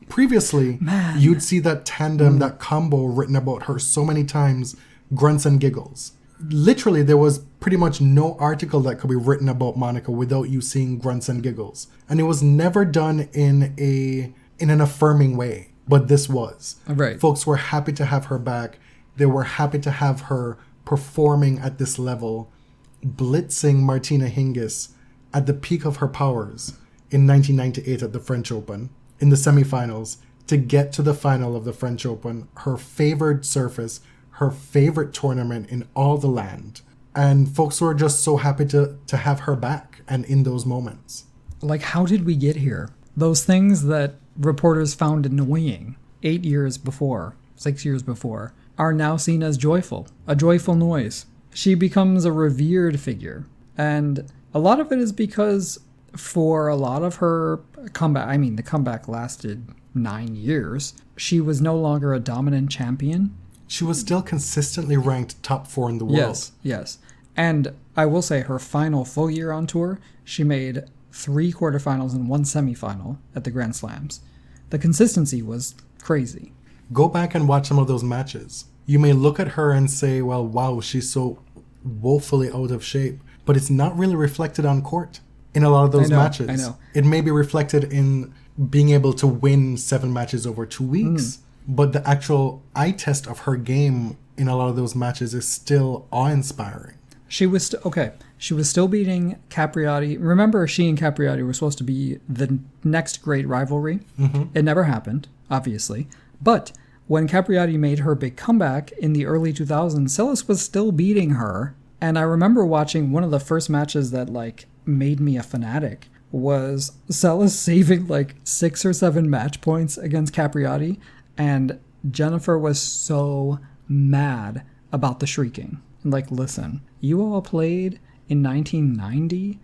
Previously, you'd see that tandem, that combo written about her so many times, grunts and giggles. Literally, there was pretty much no article that could be written about Monica without you seeing grunts and giggles. And it was never done in an affirming way, but this was. Right. Folks were happy to have her back. They were happy to have her performing at this level, blitzing Martina Hingis at the peak of her powers in 1998 at the French Open, in the semifinals, to get to the final of the French Open, her favored surface, her favorite tournament in all the land. And folks were just so happy to have her back and in those moments. Like, how did we get here? Those things that reporters found annoying 6 years before, are now seen as joyful, a joyful noise. She becomes a revered figure. And a lot of it is because for a lot of her comeback, the comeback lasted 9 years, she was no longer a dominant champion. She was still consistently ranked top 4 in the world. Yes. And I will say her final full year on tour, she made 3 quarterfinals and 1 semifinal at the Grand Slams. The consistency was crazy. Go back and watch some of those matches. You may look at her and say, well, wow, she's so woefully out of shape. But it's not really reflected on court in a lot of those matches. I know. It may be reflected in being able to win 7 matches over 2 weeks. But the actual eye test of her game in a lot of those matches is still awe-inspiring. She was still beating Capriati. Remember, she and Capriati were supposed to be the next great rivalry. It never happened, obviously. But when Capriati made her big comeback in the early 2000s, Seles was still beating her. And I remember watching one of the first matches that made me a fanatic was Seles saving 6 or 7 match points against Capriati. And Jennifer was so mad about the shrieking. Listen, you all played in 1990.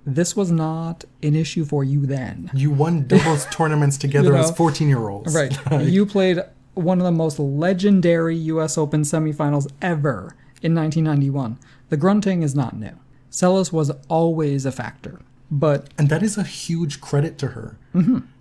This was not an issue for you then. You won doubles tournaments together as 14-year-olds. Right. You played one of the most legendary U.S. Open semifinals ever in 1991. The grunting is not new. Seles was always a factor. And that is a huge credit to her.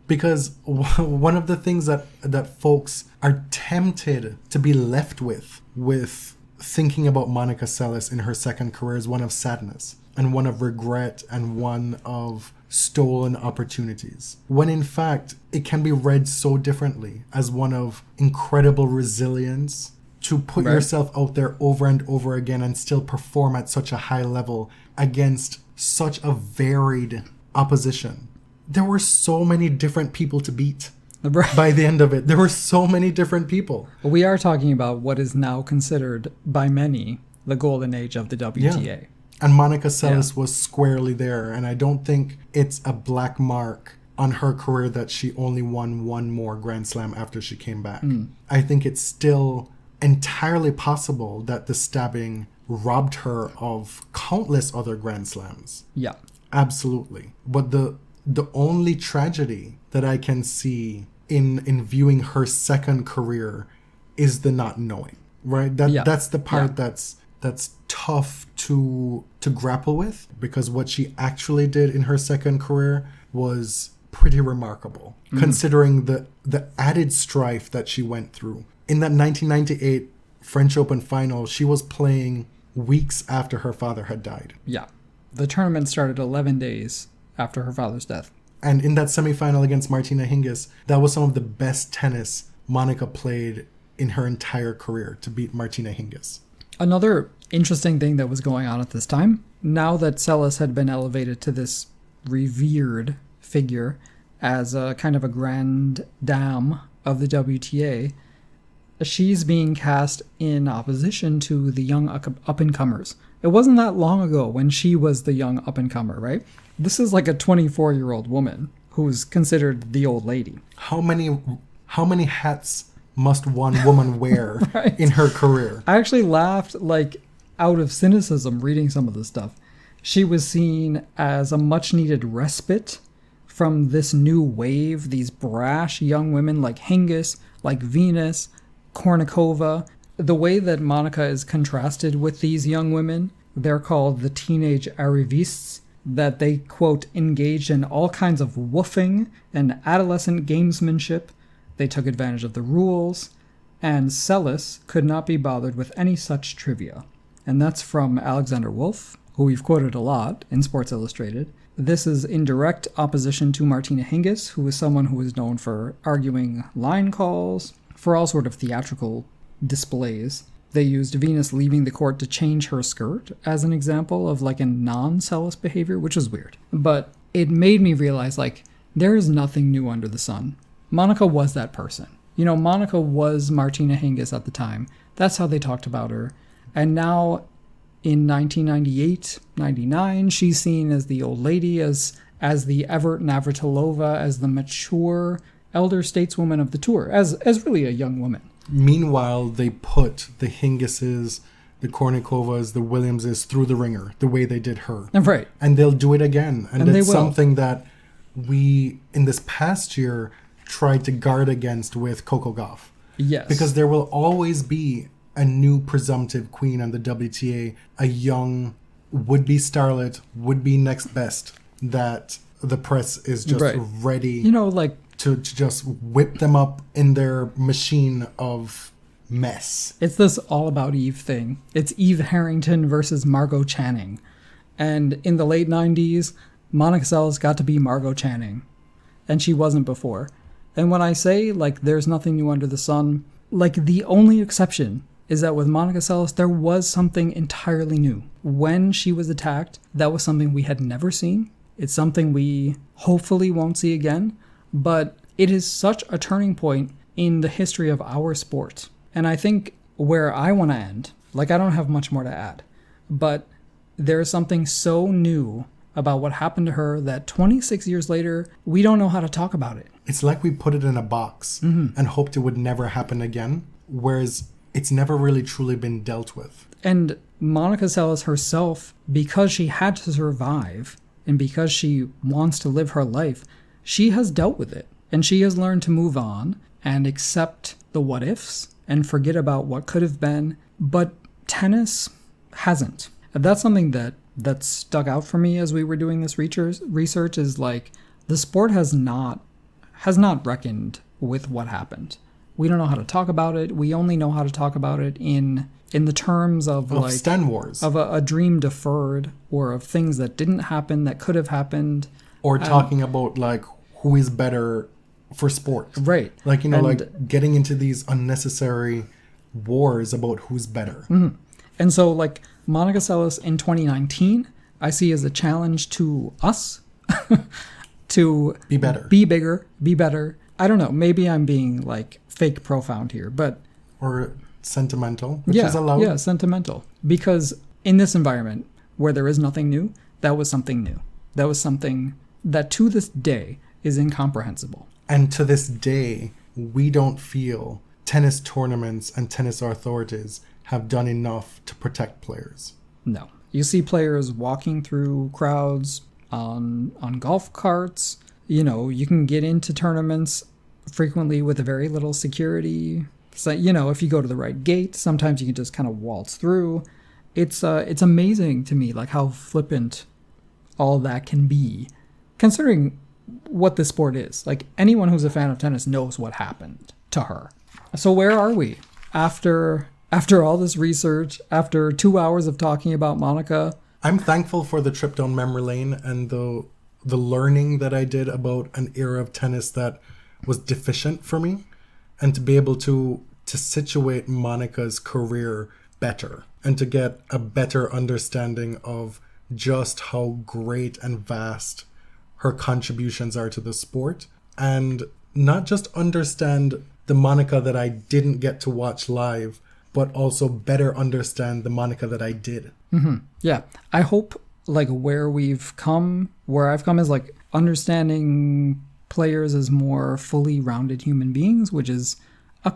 Because one of the things that folks are tempted to be left with thinking about Monica Seles in her second career is one of sadness and one of regret and one of stolen opportunities. When in fact, it can be read so differently as one of incredible resilience to put yourself out there over and over again and still perform at such a high level against such a varied opposition. There were so many different people to beat. By the end of it, there were so many different people. We are talking about what is now considered by many the golden age of the WTA. Yeah. And Monica Seles was squarely there. And I don't think it's a black mark on her career that she only won 1 more Grand Slam after she came back. I think it's still entirely possible that the stabbing robbed her of countless other Grand Slams. Yeah. Absolutely. But the only tragedy that I can see in viewing her second career is the not knowing. Right? That's the part that's tough to grapple with, because what she actually did in her second career was pretty remarkable, considering the added strife that she went through. In that 1998 French Open final, she was playing weeks after her father had died. Yeah. The tournament started 11 days after her father's death. And in that semifinal against Martina Hingis, that was some of the best tennis Monica played in her entire career, to beat Martina Hingis. Another interesting thing that was going on at this time, now that Seles had been elevated to this revered figure as a kind of a grand dame of the WTA, she's being cast in opposition to the young up-and-comers. It wasn't that long ago when she was the young up-and-comer, right? This is like a 24-year-old woman who's considered the old lady. How many hats must one woman wear Right. in her career? I actually laughed like out of cynicism reading some of this stuff. She was seen as a much-needed respite from this new wave, these brash young women like Hingis, like Venus, Kornikova. The way that Monica is contrasted with these young women, they're called the teenage arrivistes, that they, quote, engaged in all kinds of woofing and adolescent gamesmanship. They took advantage of the rules, and Seles could not be bothered with any such trivia. And that's from Alexander Wolff, who we've quoted a lot in Sports Illustrated. This is in direct opposition to Martina Hingis, who is someone who is known for arguing line calls, for all sort of theatrical displays. They used Venus leaving the court to change her skirt as an example of like a non-Seles behavior, which was weird. But it made me realize, like, there is nothing new under the sun. Monica was that person. You know, Monica was Martina Hingis at the time. That's how they talked about her. And now in 1998, 99, she's seen as the old lady, as the Evert Navratilova, as the mature elder stateswoman of the tour, as really a young woman. Meanwhile, they put the Hingises, the Kornikovas, the Williamses through the ringer the way they did her. Right. And they'll do it again. And they it's will. something that we, in this past year, tried to guard against with Coco Gauff. Yes. Because there will always be a new presumptive queen on the WTA, a young would-be starlet, would-be next best, that the press is just ready, you know, like, to just whip them up in their machine of mess. it's this All About Eve thing. It's Eve Harrington versus Margot Channing. And in the late 90s, Monica Seles got to be Margot Channing. And she wasn't before. And when I say, like, there's nothing new under the sun, like, the only exception is that with Monica Seles, there was something entirely new. When she was attacked, that was something we had never seen. It's something we hopefully won't see again. But it is such a turning point in the history of our sport. And I think where I want to end, like, I don't have much more to add, but there is something so new about what happened to her that 26 years later, we don't know how to talk about it. It's like we put it in a box and hoped it would never happen again, whereas it's never really truly been dealt with. And Monica Seles herself, because she had to survive and because she wants to live her life, she has dealt with it. And she has learned to move on and accept the what ifs and forget about what could have been. But tennis hasn't. And that's something that stuck out for me as we were doing this research is like, the sport has not reckoned with what happened. We don't know how to talk about it. We only know how to talk about it in the terms of like Stan Wars, of a dream deferred, or of things that didn't happen that could have happened, or talking about like who is better for sport, right? Like, you know, like getting into these unnecessary wars about who's better. And so, like, Monica Seles in 2019, I see as a challenge to us to Be better, be bigger, be better. I don't know. Maybe I'm being like fake profound here, but or sentimental, which is allowed. Yeah, sentimental. Because in this environment where there is nothing new, that was something new. That was something that to this day is incomprehensible. And to this day, we don't feel tennis tournaments and tennis authorities have done enough to protect players. No. You see players walking through crowds, on golf carts. You know, you can get into tournaments frequently with a very little security. So, you know, if you go to the right gate, sometimes you can just kind of waltz through. It's amazing to me, like, how flippant all that can be, considering what this sport is. Like, anyone who's a fan of tennis knows what happened to her. So where are we? After all this research, after 2 hours of talking about Monica. I'm thankful for the trip down memory lane and the learning that I did about an era of tennis that was deficient for me, and to be able to situate Monica's career better and to get a better understanding of just how great and vast her contributions are to the sport, and not just understand the Monica that I didn't get to watch live, but also better understand the Monica that I did. Mm-hmm. Yeah. I hope, like, where I've come is, like, understanding players as more fully rounded human beings, which is a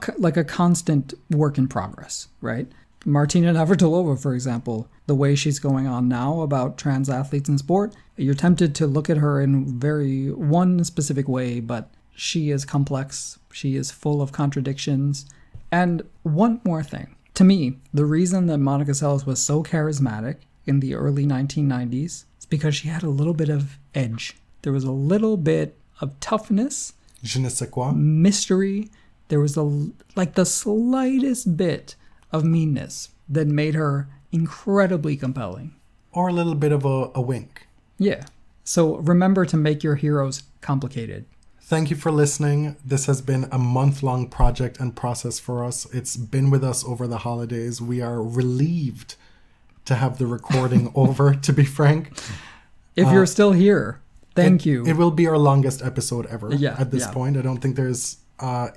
constant work in progress, right? Martina Navratilova, for example, the way she's going on now about trans athletes in sport, you're tempted to look at her in one specific way, but she is complex. She is full of contradictions. And one more thing. To me, the reason that Monica Seles was so charismatic in the early 1990s is because she had a little bit of edge. There was a little bit of toughness, je ne sais quoi, mystery. There was the slightest bit of meanness that made her incredibly compelling. Or a little bit of a wink. Yeah. So remember to make your heroes complicated. Thank you for listening. This has been a month-long project and process for us. It's been with us over the holidays. We are relieved to have the recording over, to be frank. If you're still here, thank you. It will be our longest episode ever at this point. I don't think there's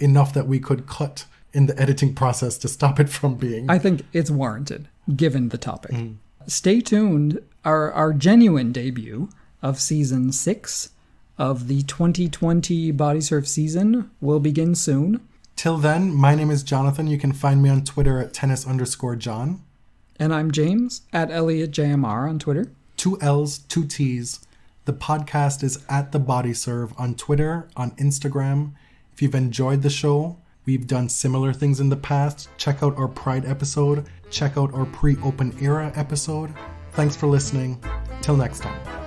enough that we could cut in the editing process to stop it from being. I think it's warranted, given the topic. Stay tuned. Our genuine debut of season 6 of the 2020 Body Surf season will begin soon. Till then, my name is Jonathan. You can find me on Twitter at tennis_John. And I'm James at ElliotJMR on Twitter. 2 L's, 2 T's. The podcast is at The Body Serve on Twitter, on Instagram. If you've enjoyed the show, we've done similar things in the past. Check out our Pride episode. Check out our pre-Open Era episode. Thanks for listening. Till next time.